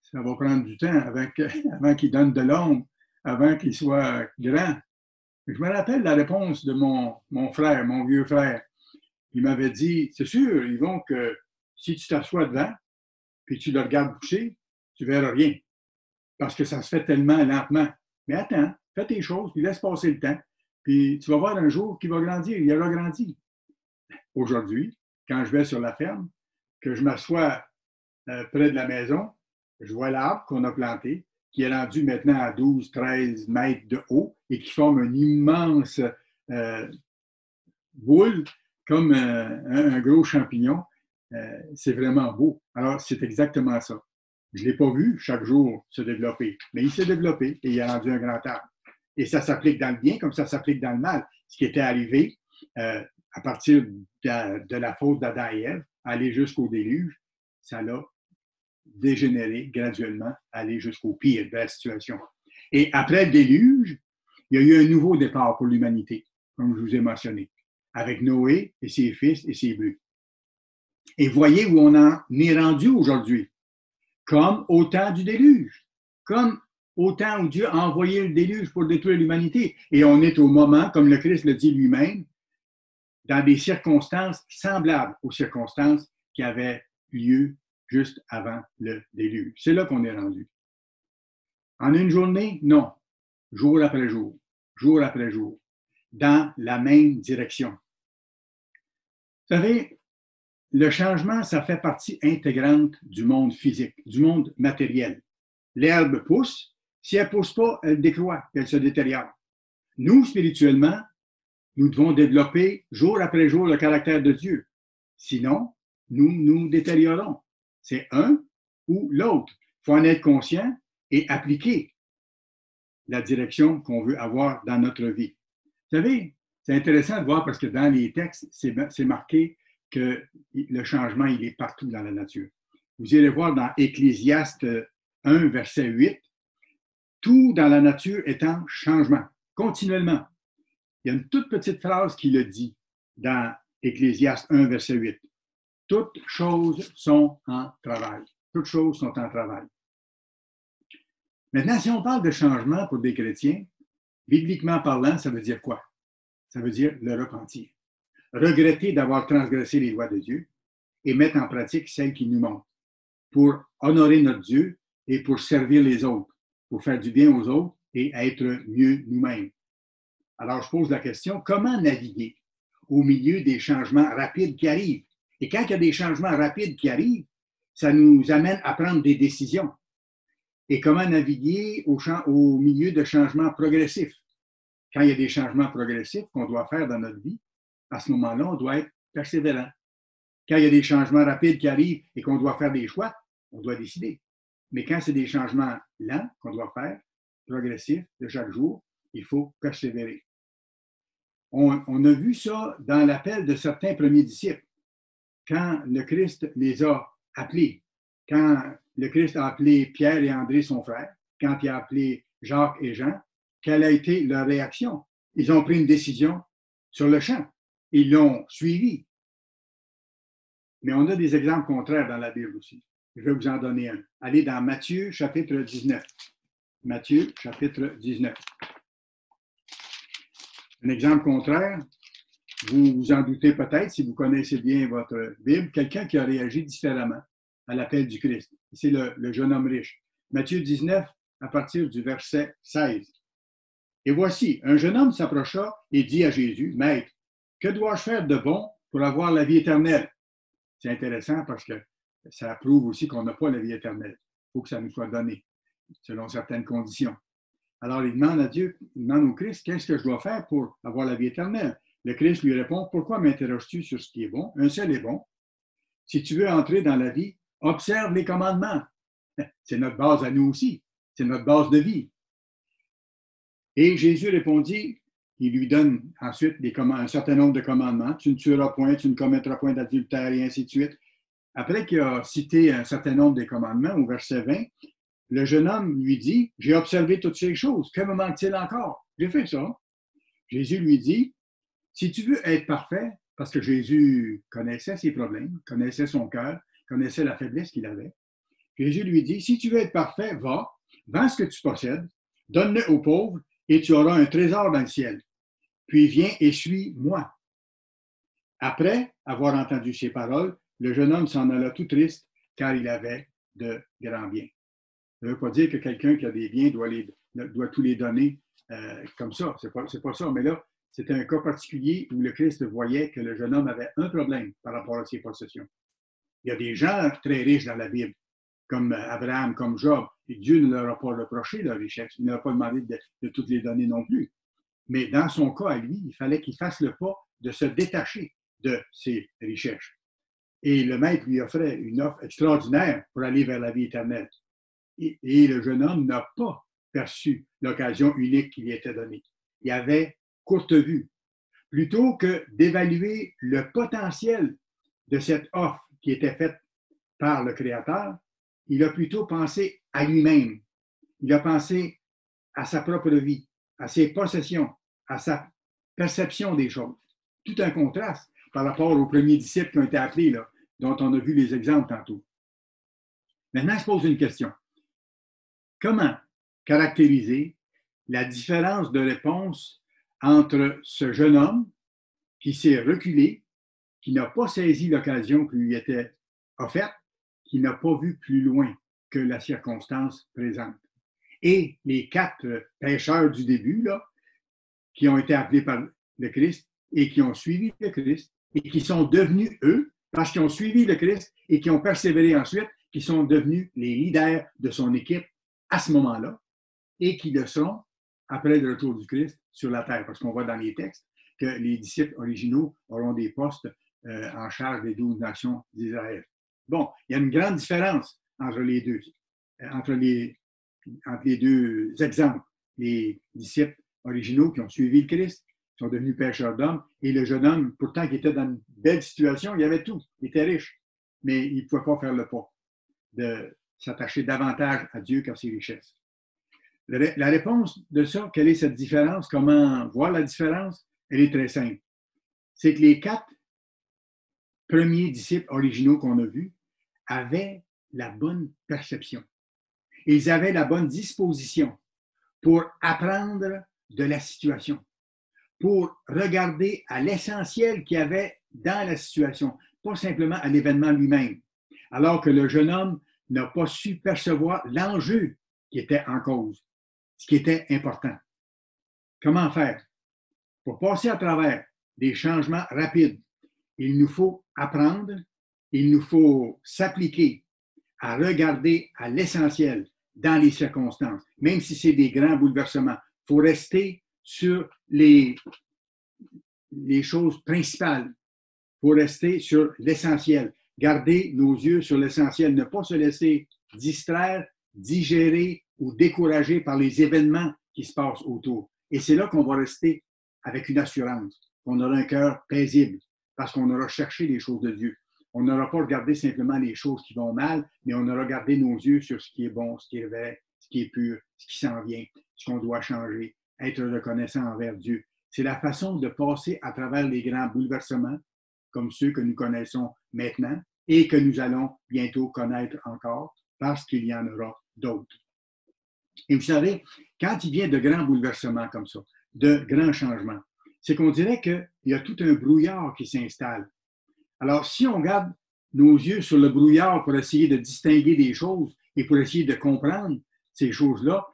ça va prendre du temps avant qu'il donne de l'ombre, avant qu'il soit grand. Je me rappelle la réponse de mon frère, mon vieux frère. Il m'avait dit, c'est sûr, Yvon, que si tu t'assois devant, puis tu le regardes pousser, tu ne verras rien. Parce que ça se fait tellement lentement. Mais attends, fais tes choses, puis laisse passer le temps. Puis tu vas voir un jour qu'il va grandir. Il aura grandi. Aujourd'hui, quand je vais sur la ferme, que je m'assois près de la maison, je vois l'arbre qu'on a planté, qui est rendu maintenant à 12-13 mètres de haut et qui forme une immense boule, comme un gros champignon. C'est vraiment beau. Alors, c'est exactement ça. Je ne l'ai pas vu chaque jour se développer, mais il s'est développé et il a rendu un grand arbre. Et ça s'applique dans le bien comme ça s'applique dans le mal. Ce qui était arrivé à partir de la faute d'Adam et Ève, aller jusqu'au déluge, ça l'a dégénéré graduellement, aller jusqu'au pire de la situation. Et après le déluge, il y a eu un nouveau départ pour l'humanité, comme je vous ai mentionné, avec Noé et ses fils et ses brus. Et voyez où on en est rendu aujourd'hui, comme au temps du déluge, comme au temps où Dieu a envoyé le déluge pour détruire l'humanité. Et on est au moment, comme le Christ le dit lui-même, dans des circonstances semblables aux circonstances qui avaient lieu juste avant le déluge. C'est là qu'on est rendu. En une journée, non. Jour après jour, dans la même direction. Vous savez, le changement, ça fait partie intégrante du monde physique, du monde matériel. L'herbe pousse. Si elle ne pousse pas, elle décroît, elle se détériore. Nous, spirituellement, nous devons développer jour après jour le caractère de Dieu. Sinon, nous nous détériorons. C'est un ou l'autre. Il faut en être conscient et appliquer la direction qu'on veut avoir dans notre vie. Vous savez, c'est intéressant de voir parce que dans les textes, c'est marqué que le changement, il est partout dans la nature. Vous irez voir dans Ecclésiaste 1, verset 8, tout dans la nature est en changement, continuellement. Il y a une toute petite phrase qui le dit dans Ecclésiaste 1, verset 8. Toutes choses sont en travail. Toutes choses sont en travail. Maintenant, si on parle de changement pour des chrétiens, bibliquement parlant, ça veut dire quoi? Ça veut dire le repentir. Regretter d'avoir transgressé les lois de Dieu et mettre en pratique celles qui nous montrent pour honorer notre Dieu et pour servir les autres, pour faire du bien aux autres et être mieux nous-mêmes. Alors, je pose la question, comment naviguer au milieu des changements rapides qui arrivent? Et quand il y a des changements rapides qui arrivent, ça nous amène à prendre des décisions. Et comment naviguer au milieu de changements progressifs? Quand il y a des changements progressifs qu'on doit faire dans notre vie, à ce moment-là, on doit être persévérant. Quand il y a des changements rapides qui arrivent et qu'on doit faire des choix, on doit décider. Mais quand c'est des changements lents qu'on doit faire, progressifs, de chaque jour, il faut persévérer. On a vu ça dans l'appel de certains premiers disciples. Quand le Christ les a appelés, quand le Christ a appelé Pierre et André, son frère, quand il a appelé Jacques et Jean, quelle a été leur réaction? Ils ont pris une décision sur le champ. Ils l'ont suivi. Mais on a des exemples contraires dans la Bible aussi. Je vais vous en donner un. Allez dans Matthieu, chapitre 19. Matthieu, chapitre 19. Un exemple contraire, vous vous en doutez peut-être, si vous connaissez bien votre Bible, quelqu'un qui a réagi différemment à l'appel du Christ. C'est le jeune homme riche. Matthieu 19, à partir du verset 16. Et voici, un jeune homme s'approcha et dit à Jésus, Maître, que dois-je faire de bon pour avoir la vie éternelle? C'est intéressant parce que ça prouve aussi qu'on n'a pas la vie éternelle. Il faut que ça nous soit donné, selon certaines conditions. Alors, il demande à Dieu, il demande au Christ, qu'est-ce que je dois faire pour avoir la vie éternelle? Le Christ lui répond, pourquoi m'interroges-tu sur ce qui est bon? Un seul est bon. Si tu veux entrer dans la vie, observe les commandements. C'est notre base à nous aussi. C'est notre base de vie. Et Jésus répondit, il lui donne ensuite un certain nombre de commandements. Tu ne tueras point, tu ne commettras point d'adultère et ainsi de suite. Après qu'il a cité un certain nombre des commandements, au verset 20, le jeune homme lui dit, j'ai observé toutes ces choses, que me manque-t-il encore? J'ai fait ça. Jésus lui dit, si tu veux être parfait, parce que Jésus connaissait ses problèmes, connaissait son cœur, connaissait la faiblesse qu'il avait, Jésus lui dit, si tu veux être parfait, va, vends ce que tu possèdes, donne-le aux pauvres et tu auras un trésor dans le ciel. Puis viens et suis-moi. Après avoir entendu ces paroles, le jeune homme s'en alla tout triste, car il avait de grands biens. Ça ne veut pas dire que quelqu'un qui a des biens doit tous les donner comme ça. C'est pas ça. Mais là, c'était un cas particulier où le Christ voyait que le jeune homme avait un problème par rapport à ses possessions. Il y a des gens très riches dans la Bible, comme Abraham, comme Job, et Dieu ne leur a pas reproché leur richesse. Il ne leur a pas demandé de toutes les donner non plus. Mais dans son cas, à lui, il fallait qu'il fasse le pas de se détacher de ses richesses. Et le maître lui offrait une offre extraordinaire pour aller vers la vie éternelle. Et le jeune homme n'a pas perçu l'occasion unique qui lui était donnée. Il avait courte vue. Plutôt que d'évaluer le potentiel de cette offre qui était faite par le Créateur, il a plutôt pensé à lui-même. Il a pensé à sa propre vie, à ses possessions, à sa perception des choses. Tout un contraste par rapport aux premiers disciples qui ont été appelés, là, dont on a vu les exemples tantôt. Maintenant, je pose une question. Comment caractériser la différence de réponse entre ce jeune homme qui s'est reculé, qui n'a pas saisi l'occasion qui lui était offerte, qui n'a pas vu plus loin que la circonstance présente, et les 4 pécheurs du début, là, qui ont été appelés par le Christ et qui ont suivi le Christ et qui sont devenus, eux, parce qu'ils ont suivi le Christ et qui ont persévéré ensuite, qui sont devenus les leaders de son équipe à ce moment-là et qui le seront après le retour du Christ sur la terre. Parce qu'on voit dans les textes que les disciples originaux auront des postes en charge des 12 nations d'Israël. Bon, il y a une grande différence entre les deux, entre les deux exemples. Les disciples originaux qui ont suivi le Christ sont devenus pêcheurs d'hommes et le jeune homme, pourtant qui était dans une belle situation, il avait tout, il était riche, mais il ne pouvait pas faire le pas de s'attacher davantage à Dieu qu'à ses richesses. La réponse de ça, quelle est cette différence? Comment voir la différence? Elle est très simple. C'est que les 4 premiers disciples originaux qu'on a vus avaient la bonne perception. Ils avaient la bonne disposition pour apprendre de la situation, pour regarder à l'essentiel qu'il y avait dans la situation, pas simplement à l'événement lui-même. Alors que le jeune homme n'a pas su percevoir l'enjeu qui était en cause, ce qui était important. Comment faire? Pour passer à travers des changements rapides, il nous faut apprendre, il nous faut s'appliquer à regarder à l'essentiel dans les circonstances, même si c'est des grands bouleversements. Il faut rester sur les choses principales. Il faut rester sur l'essentiel. Garder nos yeux sur l'essentiel, ne pas se laisser distraire, digérer ou décourager par les événements qui se passent autour. Et c'est là qu'on va rester avec une assurance, qu'on aura un cœur paisible, parce qu'on aura cherché les choses de Dieu. On n'aura pas regardé simplement les choses qui vont mal, mais on aura gardé nos yeux sur ce qui est bon, ce qui est vrai, ce qui est pur, ce qui s'en vient, ce qu'on doit changer, être reconnaissant envers Dieu. C'est la façon de passer à travers les grands bouleversements, comme ceux que nous connaissons maintenant et que nous allons bientôt connaître encore, parce qu'il y en aura d'autres. Et vous savez, quand il vient de grands bouleversements comme ça, de grands changements, c'est qu'on dirait qu'il y a tout un brouillard qui s'installe. Alors, si on garde nos yeux sur le brouillard pour essayer de distinguer des choses et pour essayer de comprendre ces choses-là,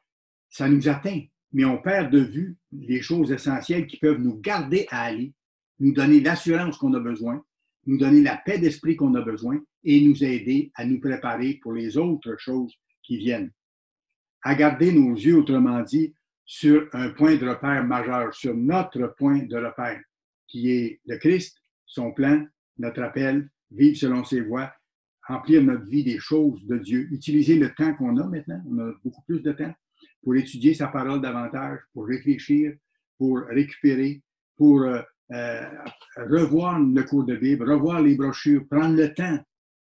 ça nous atteint, mais on perd de vue les choses essentielles qui peuvent nous garder à aller, nous donner l'assurance qu'on a besoin, nous donner la paix d'esprit qu'on a besoin et nous aider à nous préparer pour les autres choses qui viennent. À garder nos yeux, autrement dit, sur un point de repère majeur, sur notre point de repère, qui est le Christ, son plan, notre appel, vivre selon ses voies, remplir notre vie des choses de Dieu, utiliser le temps qu'on a maintenant, on a beaucoup plus de temps, pour étudier sa parole davantage, pour réfléchir, pour récupérer, pour revoir le cours de Bible, revoir les brochures, prendre le temps,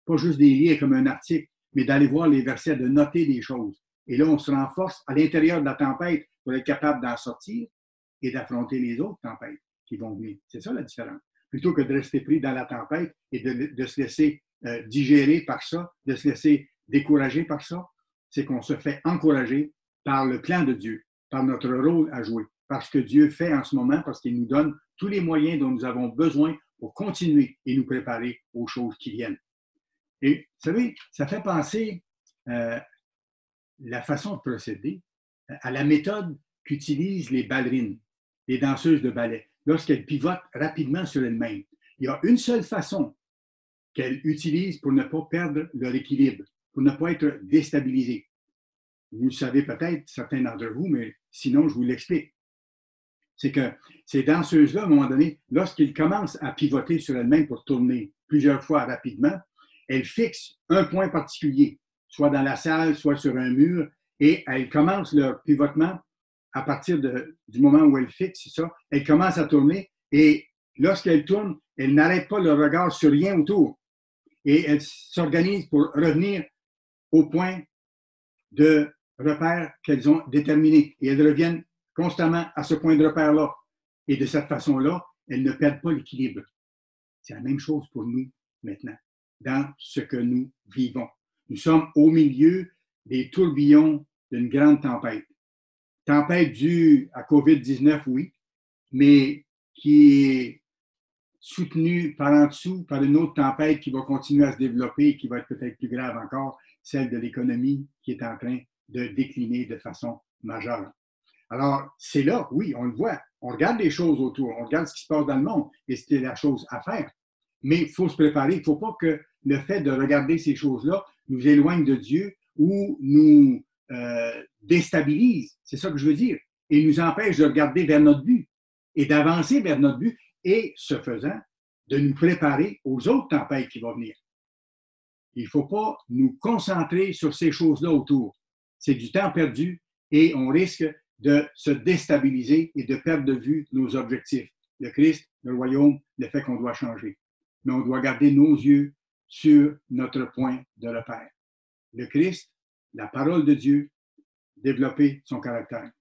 pas juste des lire comme un article, mais d'aller voir les versets, de noter des choses. Et là, on se renforce à l'intérieur de la tempête pour être capable d'en sortir et d'affronter les autres tempêtes qui vont venir. C'est ça la différence. Plutôt que de rester pris dans la tempête et de se laisser digérer par ça, de se laisser décourager par ça, c'est qu'on se fait encourager par le plan de Dieu, par notre rôle à jouer, par ce que Dieu fait en ce moment, parce qu'il nous donne tous les moyens dont nous avons besoin pour continuer et nous préparer aux choses qui viennent. Et vous savez, ça fait penser la façon de procéder à la méthode qu'utilisent les ballerines, les danseuses de ballet, lorsqu'elles pivotent rapidement sur elles-mêmes. Il y a une seule façon qu'elles utilisent pour ne pas perdre leur équilibre, pour ne pas être déstabilisées. Vous le savez peut-être, certains d'entre vous, mais sinon, je vous l'explique. C'est que ces danseuses-là, à un moment donné, lorsqu'elles commencent à pivoter sur elles-mêmes pour tourner plusieurs fois rapidement, elles fixent un point particulier, soit dans la salle, soit sur un mur, et elles commencent leur pivotement à partir du moment où elles fixent ça. Elles commencent à tourner et lorsqu'elles tournent, elles n'arrêtent pas leur regard sur rien autour. Et elles s'organisent pour revenir au point de repère qu'elles ont déterminé. Et elles reviennent constamment à ce point de repère-là. Et de cette façon-là, elles ne perdent pas l'équilibre. C'est la même chose pour nous maintenant, dans ce que nous vivons. Nous sommes au milieu des tourbillons d'une grande tempête. Tempête due à COVID-19, oui, mais qui est soutenue par en dessous par une autre tempête qui va continuer à se développer et qui va être peut-être plus grave encore, celle de l'économie qui est en train de décliner de façon majeure. Alors, c'est là, oui, on le voit, on regarde les choses autour, on regarde ce qui se passe dans le monde et c'est la chose à faire. Mais il faut se préparer, il ne faut pas que le fait de regarder ces choses-là nous éloigne de Dieu ou nous déstabilise, c'est ça que je veux dire, et nous empêche de regarder vers notre but et d'avancer vers notre but et, ce faisant, de nous préparer aux autres tempêtes qui vont venir. Il ne faut pas nous concentrer sur ces choses-là autour. C'est du temps perdu et on risque de se déstabiliser et de perdre de vue nos objectifs. Le Christ, le royaume, le fait qu'on doit changer. Mais on doit garder nos yeux sur notre point de repère. Le Christ, la parole de Dieu, développer son caractère.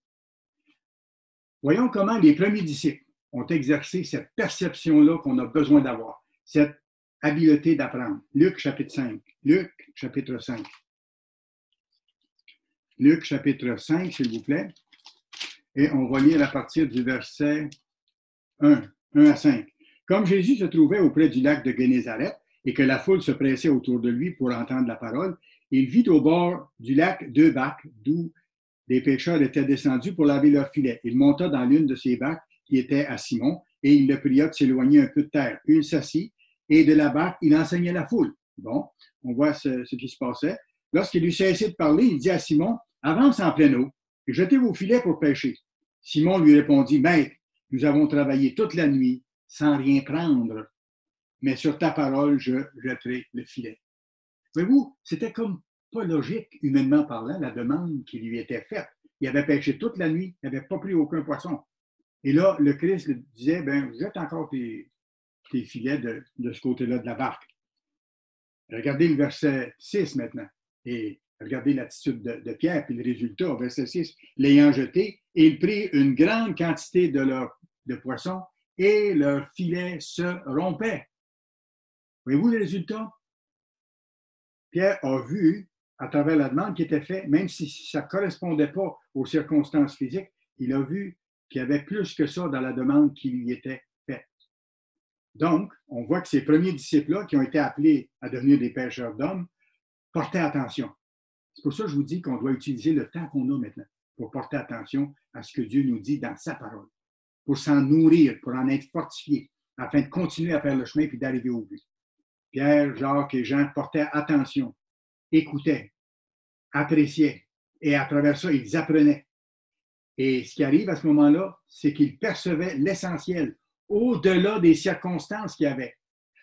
Voyons comment les premiers disciples ont exercé cette perception-là qu'on a besoin d'avoir, cette habileté d'apprendre. Luc chapitre 5. Luc chapitre 5. Luc chapitre 5, s'il vous plaît. Et on va lire à partir du verset 1 à 5. Comme Jésus se trouvait auprès du lac de Génézareth et que la foule se pressait autour de lui pour entendre la parole, il vit au bord du lac 2 barques d'où des pêcheurs étaient descendus pour laver leurs filets. Il monta dans l'une de ces barques qui était à Simon et il le pria de s'éloigner un peu de terre. Puis il s'assit et de la barque, il enseignait la foule. Bon, on voit ce qui se passait. Lorsqu'il eut cessé de parler, il dit à Simon, « Avance en pleine eau et jetez vos filets pour pêcher. » Simon lui répondit, « Maître, nous avons travaillé toute la nuit sans rien prendre, mais sur ta parole, je jetterai le filet. » Voyez-vous, c'était comme pas logique, humainement parlant, la demande qui lui était faite. Il avait pêché toute la nuit, il n'avait pas pris aucun poisson. Et là, le Christ disait, « Jette encore tes filets de ce côté-là de la barque. » Regardez le verset 6 maintenant. Et regardez l'attitude de Pierre, puis le résultat, verset 6. L'ayant jeté, il prit une grande quantité de poissons et leur filet se rompait. Voyez-vous le résultat? Pierre a vu, à travers la demande qui était faite, même si ça ne correspondait pas aux circonstances physiques, il a vu qu'il y avait plus que ça dans la demande qui lui était faite. Donc, on voit que ces premiers disciples-là, qui ont été appelés à devenir des pêcheurs d'hommes, portaient attention. C'est pour ça que je vous dis qu'on doit utiliser le temps qu'on a maintenant pour porter attention à ce que Dieu nous dit dans sa parole, pour s'en nourrir, pour en être fortifié, afin de continuer à faire le chemin puis d'arriver au but. Pierre, Jacques et Jean portaient attention, écoutaient, appréciaient, et à travers ça, ils apprenaient. Et ce qui arrive à ce moment-là, c'est qu'ils percevaient l'essentiel, au-delà des circonstances qu'il y avait.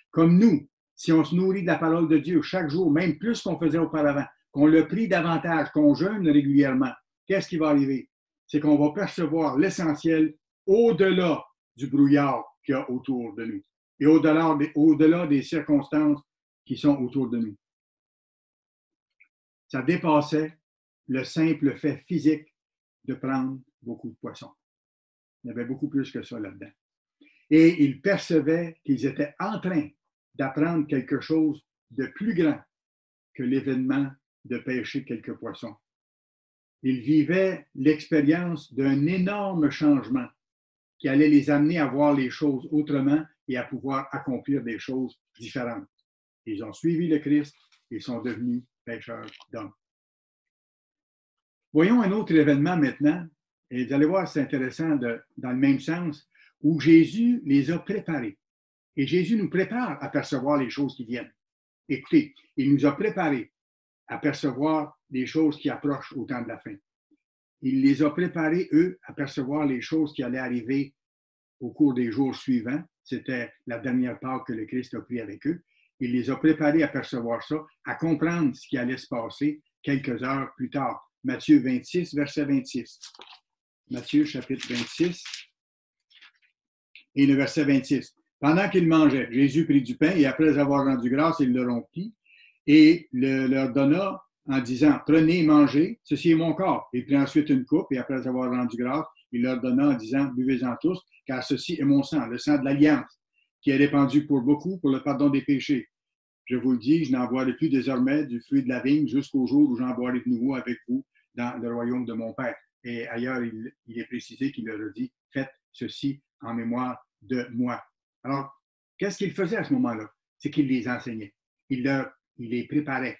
Comme nous, si on se nourrit de la parole de Dieu chaque jour, même plus qu'on faisait auparavant, qu'on le prie davantage, qu'on jeûne régulièrement, qu'est-ce qui va arriver? C'est qu'on va percevoir l'essentiel au-delà du brouillard qu'il y a autour de nous et au-delà des circonstances qui sont autour de nous. Ça dépassait le simple fait physique de prendre beaucoup de poissons. Il y avait beaucoup plus que ça là-dedans. Et ils percevaient qu'ils étaient en train d'apprendre quelque chose de plus grand que l'événement de pêcher quelques poissons. Ils vivaient l'expérience d'un énorme changement qui allait les amener à voir les choses autrement et à pouvoir accomplir des choses différentes. Ils ont suivi le Christ et sont devenus pêcheurs d'hommes. Voyons un autre événement maintenant, et vous allez voir, c'est intéressant dans le même sens, où Jésus les a préparés. Et Jésus nous prépare à percevoir les choses qui viennent. Écoutez, il nous a préparés à percevoir les choses qui approchent au temps de la fin. Il les a préparés, eux, à percevoir les choses qui allaient arriver au cours des jours suivants. C'était la dernière part que le Christ a pris avec eux. Il les a préparés à percevoir ça, à comprendre ce qui allait se passer quelques heures plus tard. Matthieu 26, verset 26. Matthieu, chapitre 26, et le verset 26. Pendant qu'ils mangeaient, Jésus prit du pain et après avoir rendu grâce, il le rompit et leur donna en disant, prenez et mangez, ceci est mon corps. Il prit ensuite une coupe et après avoir rendu grâce, il leur donna en disant, buvez-en tous, car ceci est mon sang, le sang de l'Alliance, qui est répandu pour beaucoup pour le pardon des péchés. Je vous le dis, je n'en boirai plus désormais du fruit de la vigne jusqu'au jour où j'en boirai de nouveau avec vous dans le royaume de mon Père. Et ailleurs, il est précisé qu'il leur a dit, faites ceci en mémoire de moi. Alors, qu'est-ce qu'il faisait à ce moment-là? C'est qu'il les enseignait. Il les préparait.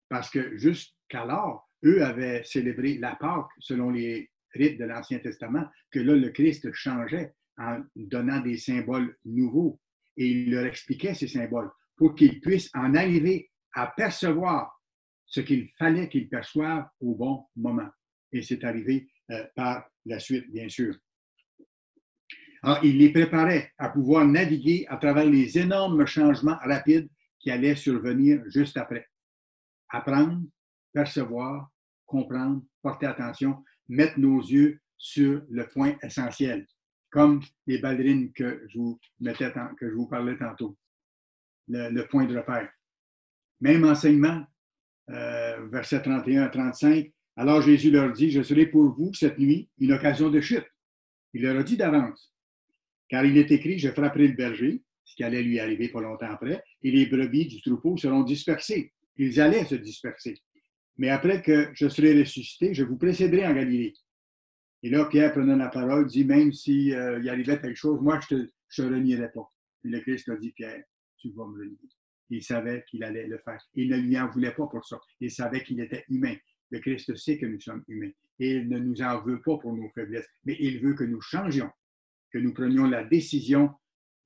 Parce que jusqu'alors, eux avaient célébré la Pâque selon les rites de l'Ancien Testament, que là, le Christ changeait en donnant des symboles nouveaux. Et il leur expliquait ces symboles pour qu'ils puissent en arriver à percevoir ce qu'il fallait qu'ils perçoivent au bon moment. Et c'est arrivé par la suite, bien sûr. Alors, il les préparait à pouvoir naviguer à travers les énormes changements rapides qui allaient survenir juste après. Apprendre, percevoir, comprendre, porter attention, mettre nos yeux sur le point essentiel, comme les ballerines que je vous parlais tantôt, le point de repère. Même enseignement, versets 31 à 35, alors Jésus leur dit, je serai pour vous cette nuit une occasion de chute. Il leur a dit d'avance, car il est écrit, je frapperai le berger, ce qui allait lui arriver pas longtemps après, et les brebis du troupeau seront dispersées. Ils allaient se disperser. Mais après que je serai ressuscité, je vous précéderai en Galilée. Et là, Pierre, prenant la parole, dit, même s'il y arrivait quelque chose, moi, je ne te renierai pas. Et le Christ a dit, Pierre, tu vas me renier. Il savait qu'il allait le faire. Il ne lui en voulait pas pour ça. Il savait qu'il était humain. Le Christ sait que nous sommes humains. Et il ne nous en veut pas pour nos faiblesses, mais il veut que nous changions, que nous prenions la décision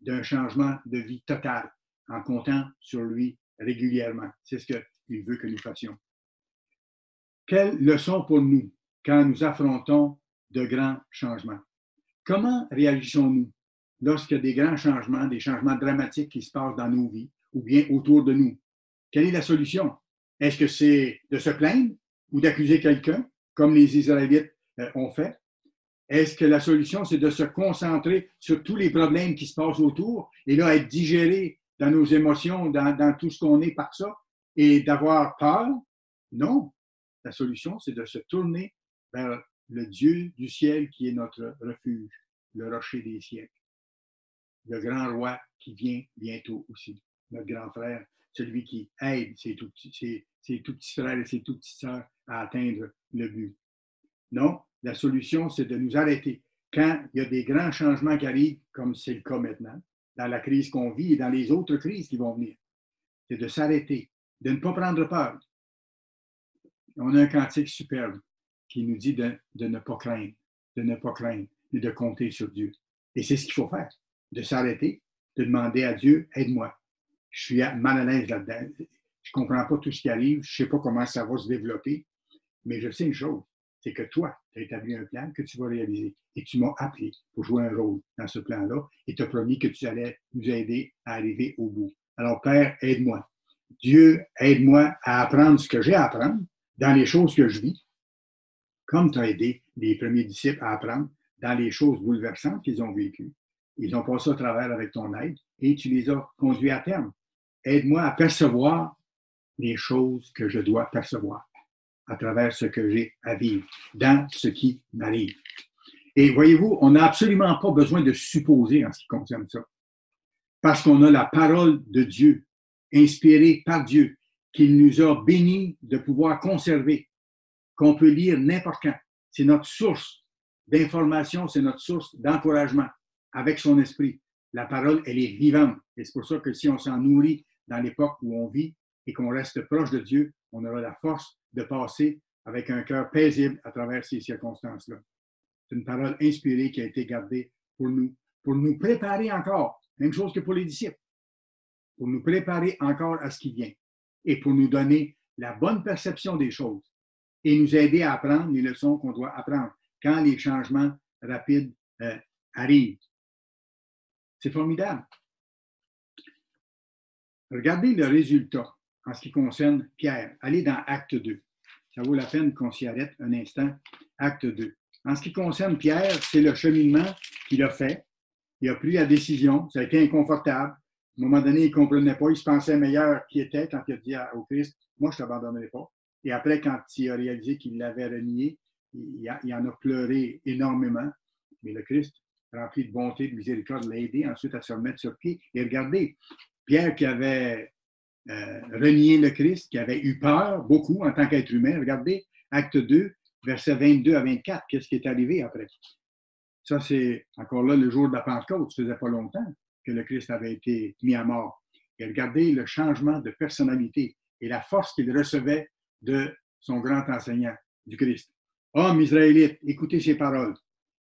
d'un changement de vie total en comptant sur lui régulièrement. C'est ce qu'il veut que nous fassions. Quelle leçon pour nous quand nous affrontons de grands changements? Comment réagissons-nous lorsqu'il y a des grands changements, des changements dramatiques qui se passent dans nos vies ou bien autour de nous? Quelle est la solution? Est-ce que c'est de se plaindre ou d'accuser quelqu'un, comme les Israélites ont fait? Est-ce que la solution, c'est de se concentrer sur tous les problèmes qui se passent autour et là, être digéré dans nos émotions, dans tout ce qu'on est par ça, et d'avoir peur. Non. La solution, c'est de se tourner vers le Dieu du ciel qui est notre refuge, le rocher des siècles, le grand roi qui vient bientôt aussi, notre grand frère, celui qui aide ses tout petits frères et ses tout petites sœurs à atteindre le but. Non, la solution, c'est de nous arrêter. Quand il y a des grands changements qui arrivent, comme c'est le cas maintenant, dans la crise qu'on vit et dans les autres crises qui vont venir, c'est de s'arrêter, de ne pas prendre peur. On a un cantique superbe qui nous dit de ne pas craindre, mais de compter sur Dieu. Et c'est ce qu'il faut faire, de s'arrêter, de demander à Dieu, aide-moi. Je suis mal à l'aise là-dedans. Je ne comprends pas tout ce qui arrive, je ne sais pas comment ça va se développer, mais je sais une chose, c'est que toi, tu as établi un plan que tu vas réaliser et tu m'as appelé pour jouer un rôle dans ce plan-là et tu as promis que tu allais nous aider à arriver au bout. Alors, Père, aide-moi. Dieu, aide-moi à apprendre ce que j'ai à apprendre dans les choses que je vis, comme tu as aidé les premiers disciples à apprendre dans les choses bouleversantes qu'ils ont vécues. Ils ont passé au travers avec ton aide et tu les as conduits à terme. Aide-moi à percevoir les choses que je dois percevoir à travers ce que j'ai à vivre, dans ce qui m'arrive. Et voyez-vous, on n'a absolument pas besoin de supposer en ce qui concerne ça, parce qu'on a la parole de Dieu, inspirée par Dieu, qu'il nous a bénis de pouvoir conserver, qu'on peut lire n'importe quand. C'est notre source d'information, c'est notre source d'encouragement avec son esprit. La parole, elle est vivante. Et c'est pour ça que si on s'en nourrit dans l'époque où on vit et qu'on reste proche de Dieu, on aura la force de passer avec un cœur paisible à travers ces circonstances-là. C'est une parole inspirée qui a été gardée pour nous préparer encore, même chose que pour les disciples, pour nous préparer encore à ce qui vient et pour nous donner la bonne perception des choses et nous aider à apprendre les leçons qu'on doit apprendre quand les changements rapides arrivent. C'est formidable. Regardez le résultat en ce qui concerne Pierre. Allez dans Acte 2. Ça vaut la peine qu'on s'y arrête un instant. Acte 2. En ce qui concerne Pierre, c'est le cheminement qu'il a fait. Il a pris la décision. Ça a été inconfortable. À un moment donné, il ne comprenait pas. Il se pensait meilleur qu'il était quand il a dit au Christ, moi, je ne t'abandonnerai pas. Et après, quand il a réalisé qu'il l'avait renié, il en a pleuré énormément. Mais le Christ, rempli de bonté, de miséricorde, l'a aidé ensuite à se remettre sur pied. Et regardez, Pierre qui avait renié le Christ, qui avait eu peur beaucoup en tant qu'être humain. Regardez, Acte 2, versets 22 à 24, qu'est-ce qui est arrivé après? Ça, c'est encore là le jour de la Pentecôte. Ça faisait pas longtemps que le Christ avait été mis à mort. Et regardez le changement de personnalité et la force qu'il recevait de son grand enseignant, du Christ. Homme israélite, écoutez ces paroles.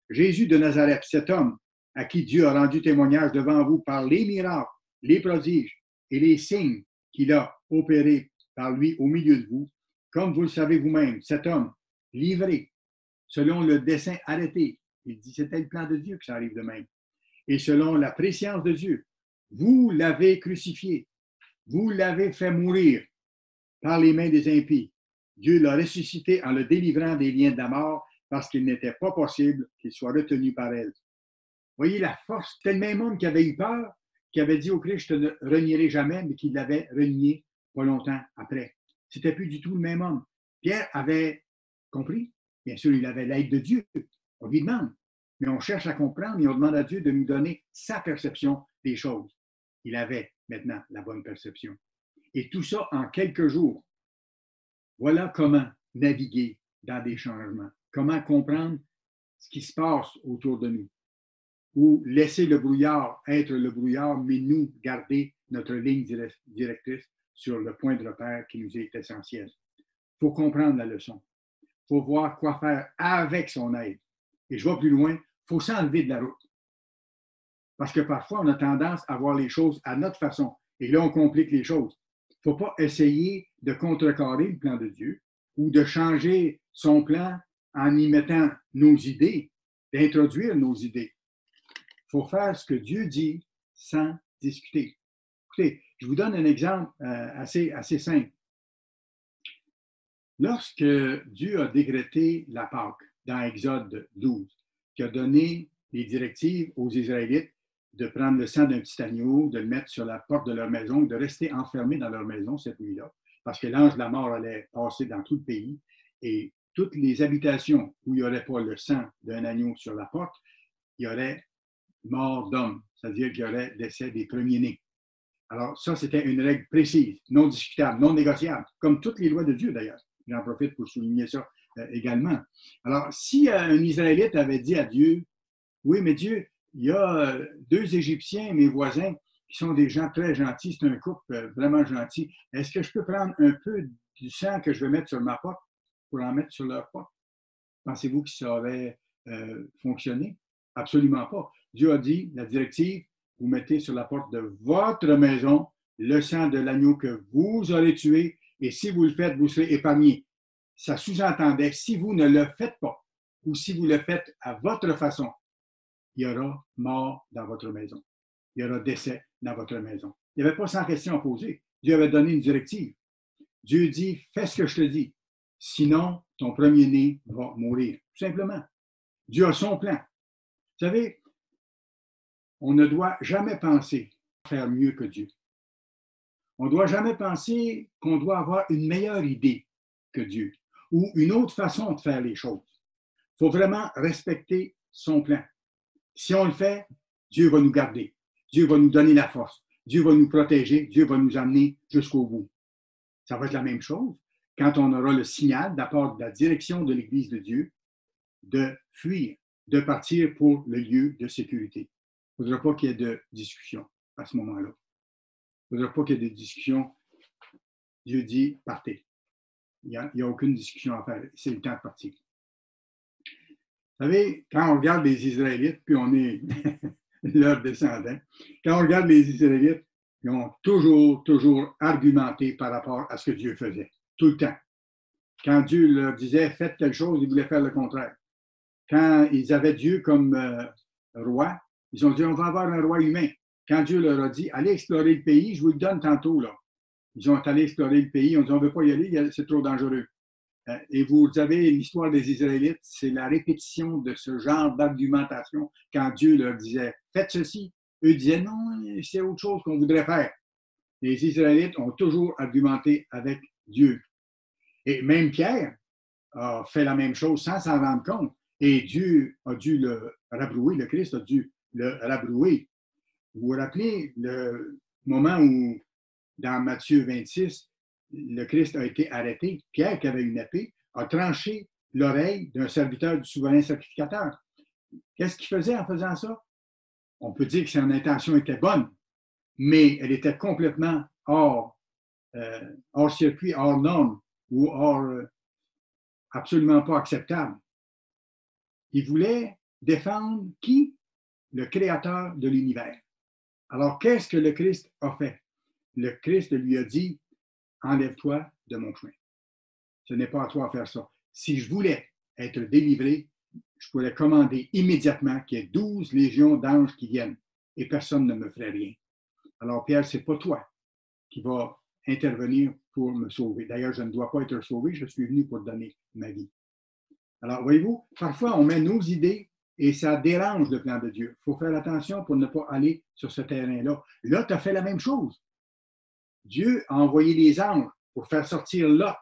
Jésus de Nazareth, cet homme à qui Dieu a rendu témoignage devant vous par les miracles, les prodiges et les signes qu'il a opérés par lui au milieu de vous, comme vous le savez vous-même, cet homme livré selon le dessein arrêté. Il dit c'était le plan de Dieu que ça arrive de même. Et selon la préscience de Dieu, vous l'avez crucifié, vous l'avez fait mourir par les mains des impies. Dieu l'a ressuscité en le délivrant des liens de la mort parce qu'il n'était pas possible qu'il soit retenu par elle. Voyez la force. C'était le même homme qui avait eu peur, qui avait dit au Christ, je ne te renierai jamais, mais qui l'avait renié pas longtemps après. C'était plus du tout le même homme. Pierre avait compris. Bien sûr, il avait l'aide de Dieu. On lui demande. Mais on cherche à comprendre et on demande à Dieu de nous donner sa perception des choses. Il avait maintenant la bonne perception. Et tout ça en quelques jours. Voilà comment naviguer dans des changements. Comment comprendre ce qui se passe autour de nous. Ou laisser le brouillard être le brouillard, mais nous garder notre ligne directrice sur le point de repère qui nous est essentiel. Il faut comprendre la leçon. Il faut voir quoi faire avec son aide. Et je vais plus loin, il faut s'enlever de la route. Parce que parfois, on a tendance à voir les choses à notre façon. Et là, on complique les choses. Il ne faut pas essayer de contrecarrer le plan de Dieu ou de changer son plan en y mettant nos idées, d'introduire nos idées. Il faut faire ce que Dieu dit sans discuter. Écoutez, je vous donne un exemple assez simple. Lorsque Dieu a décrété la Pâque dans Exode 12, qui a donné les directives aux Israélites de prendre le sang d'un petit agneau, de le mettre sur la porte de leur maison, de rester enfermés dans leur maison cette nuit-là, parce que l'ange de la mort allait passer dans tout le pays et toutes les habitations où il n'y aurait pas le sang d'un agneau sur la porte, il y aurait mort d'homme, c'est-à-dire qu'il y aurait décès des premiers-nés. Alors, ça, c'était une règle précise, non discutable, non négociable, comme toutes les lois de Dieu d'ailleurs. J'en profite pour souligner ça également. Alors, si un Israélite avait dit à Dieu, oui, mais Dieu, il y a deux Égyptiens, mes voisins, qui sont des gens très gentils, c'est un couple vraiment gentil. Est-ce que je peux prendre un peu du sang que je vais mettre sur ma porte pour en mettre sur leur porte? Pensez-vous que ça aurait fonctionné? Absolument pas. Dieu a dit, la directive, vous mettez sur la porte de votre maison le sang de l'agneau que vous aurez tué, et si vous le faites, vous serez épargnés. Ça sous-entendait, si vous ne le faites pas, ou si vous le faites à votre façon, il y aura mort dans votre maison. Il y aura décès dans votre maison. Il n'y avait pas 100 questions à poser. Dieu avait donné une directive. Dieu dit, fais ce que je te dis. Sinon, ton premier-né va mourir. Tout simplement. Dieu a son plan. Vous savez, on ne doit jamais penser faire mieux que Dieu. On ne doit jamais penser qu'on doit avoir une meilleure idée que Dieu ou une autre façon de faire les choses. Il faut vraiment respecter son plan. Si on le fait, Dieu va nous garder. Dieu va nous donner la force. Dieu va nous protéger. Dieu va nous amener jusqu'au bout. Ça va être la même chose quand on aura le signal de la part de la direction de l'Église de Dieu de fuir, de partir pour le lieu de sécurité. Il ne faudra pas qu'il y ait de discussion à ce moment-là. Il ne faudra pas qu'il y ait de discussion. Dieu dit, partez. Il n'y a aucune discussion à faire. C'est le temps de partir. Vous savez, quand on regarde les Israélites, puis on est leurs descendants, quand on regarde les Israélites, ils ont toujours argumenté par rapport à ce que Dieu faisait, tout le temps. Quand Dieu leur disait, faites telle chose, ils voulaient faire le contraire. Quand ils avaient Dieu comme roi, ils ont dit, on va avoir un roi humain. Quand Dieu leur a dit, allez explorer le pays, je vous le donne tantôt, là. Ils ont allé explorer le pays, on dit, on ne veut pas y aller, c'est trop dangereux. Et vous savez, l'histoire des Israélites, c'est la répétition de ce genre d'argumentation quand Dieu leur disait, faites ceci. Eux disaient, non, c'est autre chose qu'on voudrait faire. Les Israélites ont toujours argumenté avec Dieu. Et même Pierre a fait la même chose sans s'en rendre compte. Et Dieu a dû le rabrouer, le Christ a dû le rabrouer. Vous vous rappelez le moment où, dans Matthieu 26, le Christ a été arrêté. Pierre, qui avait une épée, a tranché l'oreille d'un serviteur du souverain sacrificateur. Qu'est-ce qu'il faisait en faisant ça? On peut dire que son intention était bonne, mais elle était complètement hors circuit, hors norme ou absolument pas acceptable. Il voulait défendre qui? Le créateur de l'univers. Alors, qu'est-ce que le Christ a fait? Le Christ lui a dit, enlève-toi de mon chemin. Ce n'est pas à toi de faire ça. Si je voulais être délivré, je pourrais commander immédiatement qu'il y ait 12 légions d'anges qui viennent et personne ne me ferait rien. Alors, Pierre, ce n'est pas toi qui vas intervenir pour me sauver. D'ailleurs, je ne dois pas être sauvé, je suis venu pour donner ma vie. Alors, voyez-vous, parfois, on met nos idées et ça dérange le plan de Dieu. Il faut faire attention pour ne pas aller sur ce terrain-là. Là, tu as fait la même chose. Dieu a envoyé les anges pour faire sortir Lot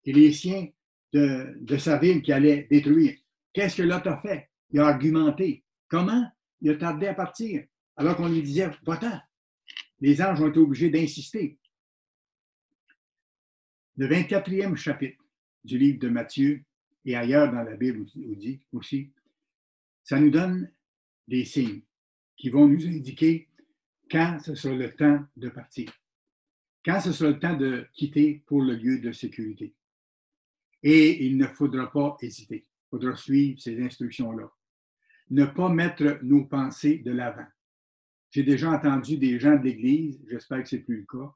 et les siens de sa ville qui allait détruire. Qu'est-ce que Lot a fait? Il a argumenté. Comment? Il a tardé à partir, alors qu'on lui disait, va-t'en. Les anges ont été obligés d'insister. Le 24e chapitre du livre de Matthieu et ailleurs dans la Bible aussi, ça nous donne des signes qui vont nous indiquer quand ce sera le temps de partir, quand ce sera le temps de quitter pour le lieu de sécurité. Et il ne faudra pas hésiter, il faudra suivre ces instructions-là. Ne pas mettre nos pensées de l'avant. J'ai déjà entendu des gens de l'Église, j'espère que ce n'est plus le cas,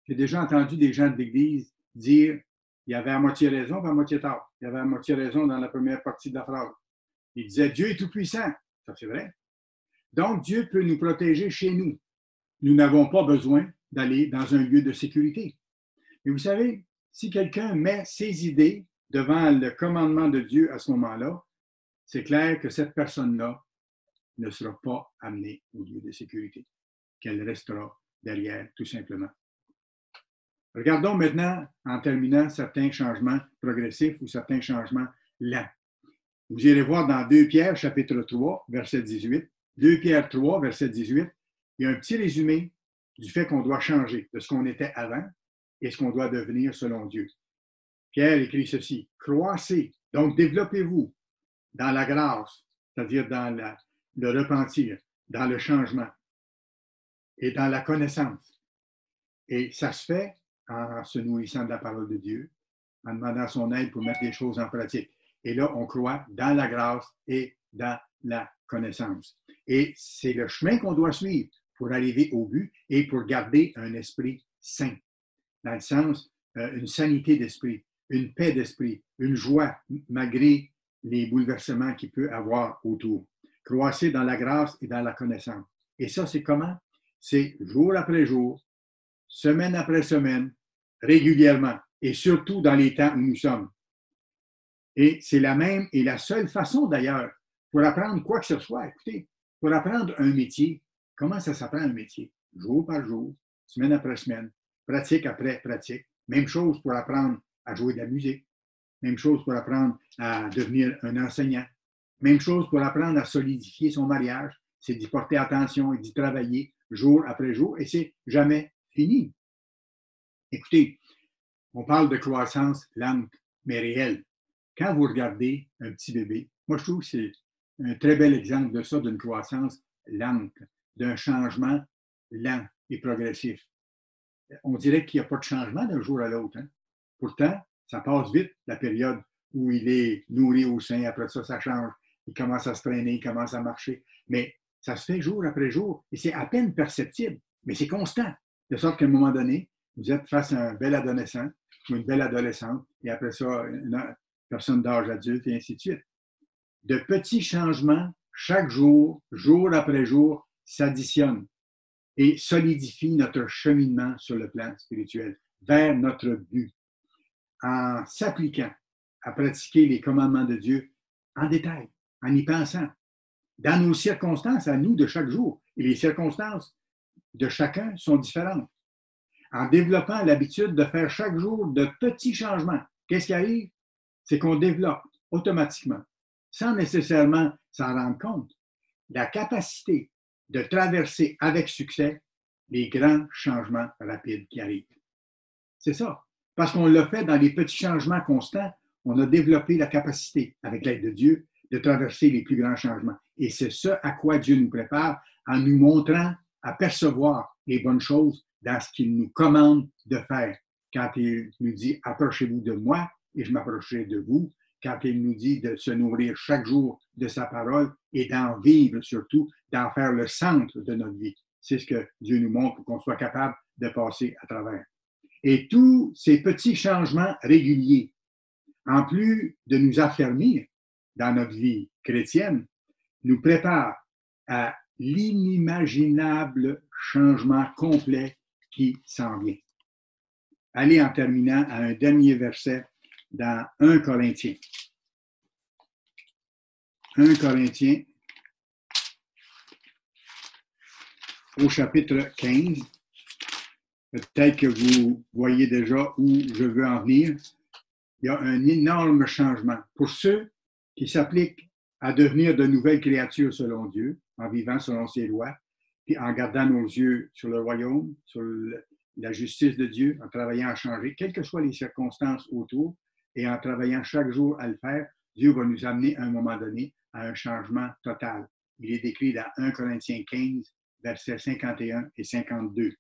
j'ai déjà entendu des gens de l'Église dire il y avait à moitié raison et à moitié tort. Il y avait à moitié raison dans la première partie de la phrase. Il disait Dieu est tout-puissant. Ça, c'est vrai. Donc, Dieu peut nous protéger chez nous. Nous n'avons pas besoin d'aller dans un lieu de sécurité. Mais vous savez, si quelqu'un met ses idées devant le commandement de Dieu à ce moment-là, c'est clair que cette personne-là ne sera pas amenée au lieu de sécurité, qu'elle restera derrière, tout simplement. Regardons maintenant, en terminant, certains changements progressifs ou certains changements lents. Vous irez voir dans 2 Pierre, chapitre 3, verset 18. 2 Pierre 3, verset 18, il y a un petit résumé du fait qu'on doit changer de ce qu'on était avant et ce qu'on doit devenir selon Dieu. Pierre écrit ceci, « Croissez, donc développez-vous dans la grâce, c'est-à-dire dans le repentir, dans le changement et dans la connaissance. » Et ça se fait en se nourrissant de la parole de Dieu, en demandant son aide pour mettre les choses en pratique. Et là, on croit dans la grâce et dans la connaissance. Et c'est le chemin qu'on doit suivre pour arriver au but et pour garder un esprit sain, dans le sens, une sanité d'esprit, une paix d'esprit, une joie malgré les bouleversements qu'il peut avoir autour. Croissez dans la grâce et dans la connaissance. Et ça, c'est comment? C'est jour après jour, semaine après semaine, régulièrement, et surtout dans les temps où nous sommes. Et c'est la même et la seule façon d'ailleurs pour apprendre quoi que ce soit. Écoutez, pour apprendre un métier, comment ça s'apprend un métier? Jour par jour, semaine après semaine, pratique après pratique. Même chose pour apprendre à jouer de la musique. Même chose pour apprendre à devenir un enseignant. Même chose pour apprendre à solidifier son mariage. C'est d'y porter attention et d'y travailler jour après jour et c'est jamais fini. Écoutez, on parle de croissance lente, mais réelle. Quand vous regardez un petit bébé, moi je trouve que c'est un très bel exemple de ça, d'une croissance lente, d'un changement lent et progressif. On dirait qu'il n'y a pas de changement d'un jour à l'autre. Hein? Pourtant, ça passe vite, la période où il est nourri au sein, après ça, ça change. Il commence à se traîner, il commence à marcher. Mais ça se fait jour après jour et c'est à peine perceptible, mais c'est constant. De sorte qu'à un moment donné, vous êtes face à un bel adolescent ou une belle adolescente et après ça, une personne d'âge adulte et ainsi de suite. De petits changements, chaque jour, jour après jour, s'additionnent et solidifient notre cheminement sur le plan spirituel vers notre but en s'appliquant à pratiquer les commandements de Dieu en détail, en y pensant, dans nos circonstances à nous de chaque jour. Et les circonstances de chacun sont différentes. En développant l'habitude de faire chaque jour de petits changements, qu'est-ce qui arrive? C'est qu'on développe automatiquement, sans nécessairement s'en rendre compte, la capacité de traverser avec succès les grands changements rapides qui arrivent. C'est ça. Parce qu'on l'a fait dans les petits changements constants, on a développé la capacité, avec l'aide de Dieu, de traverser les plus grands changements. Et c'est ce à quoi Dieu nous prépare en nous montrant à percevoir les bonnes choses dans ce qu'il nous commande de faire. Quand il nous dit « approchez-vous de moi et je m'approcherai de vous », quand il nous dit de se nourrir chaque jour de sa parole et d'en vivre surtout, d'en faire le centre de notre vie. C'est ce que Dieu nous montre pour qu'on soit capable de passer à travers. Et tous ces petits changements réguliers, en plus de nous affermir dans notre vie chrétienne, nous préparent à l'inimaginable changement complet qui s'en vient. Allez en terminant à un dernier verset dans 1 Corinthiens. 1 Corinthiens, au chapitre 15. Peut-être que vous voyez déjà où je veux en venir. Il y a un énorme changement. Pour ceux qui s'appliquent à devenir de nouvelles créatures selon Dieu, en vivant selon ses lois, puis en gardant nos yeux sur le royaume, sur la justice de Dieu, en travaillant à changer, quelles que soient les circonstances autour, et en travaillant chaque jour à le faire, Dieu va nous amener à un moment donné à un changement total. Il est décrit dans 1 Corinthiens 15, versets 51 et 52.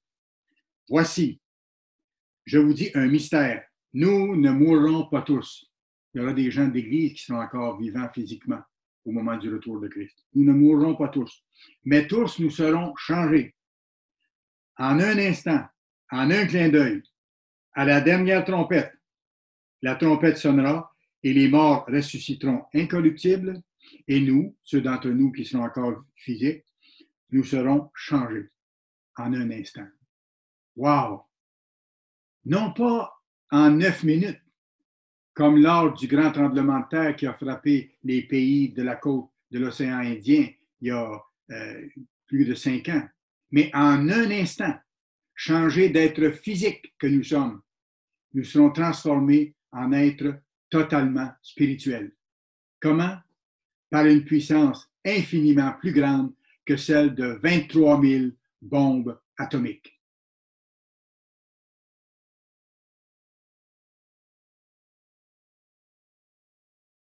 Voici, je vous dis un mystère. Nous ne mourrons pas tous. Il y aura des gens d'Église qui sont encore vivants physiquement au moment du retour de Christ. Nous ne mourrons pas tous. Mais tous nous serons changés. En un instant, en un clin d'œil, à la dernière trompette, la trompette sonnera et les morts ressusciteront incorruptibles et nous, ceux d'entre nous qui sont encore physiques, nous serons changés en un instant. Wow! Non pas en 9 minutes, comme lors du grand tremblement de terre qui a frappé les pays de la côte de l'océan Indien il y a plus de 5 ans. Mais en un instant, changer d'être physique que nous sommes, nous serons transformés en êtres totalement spirituels. Comment? Par une puissance infiniment plus grande que celle de 23 000 bombes atomiques.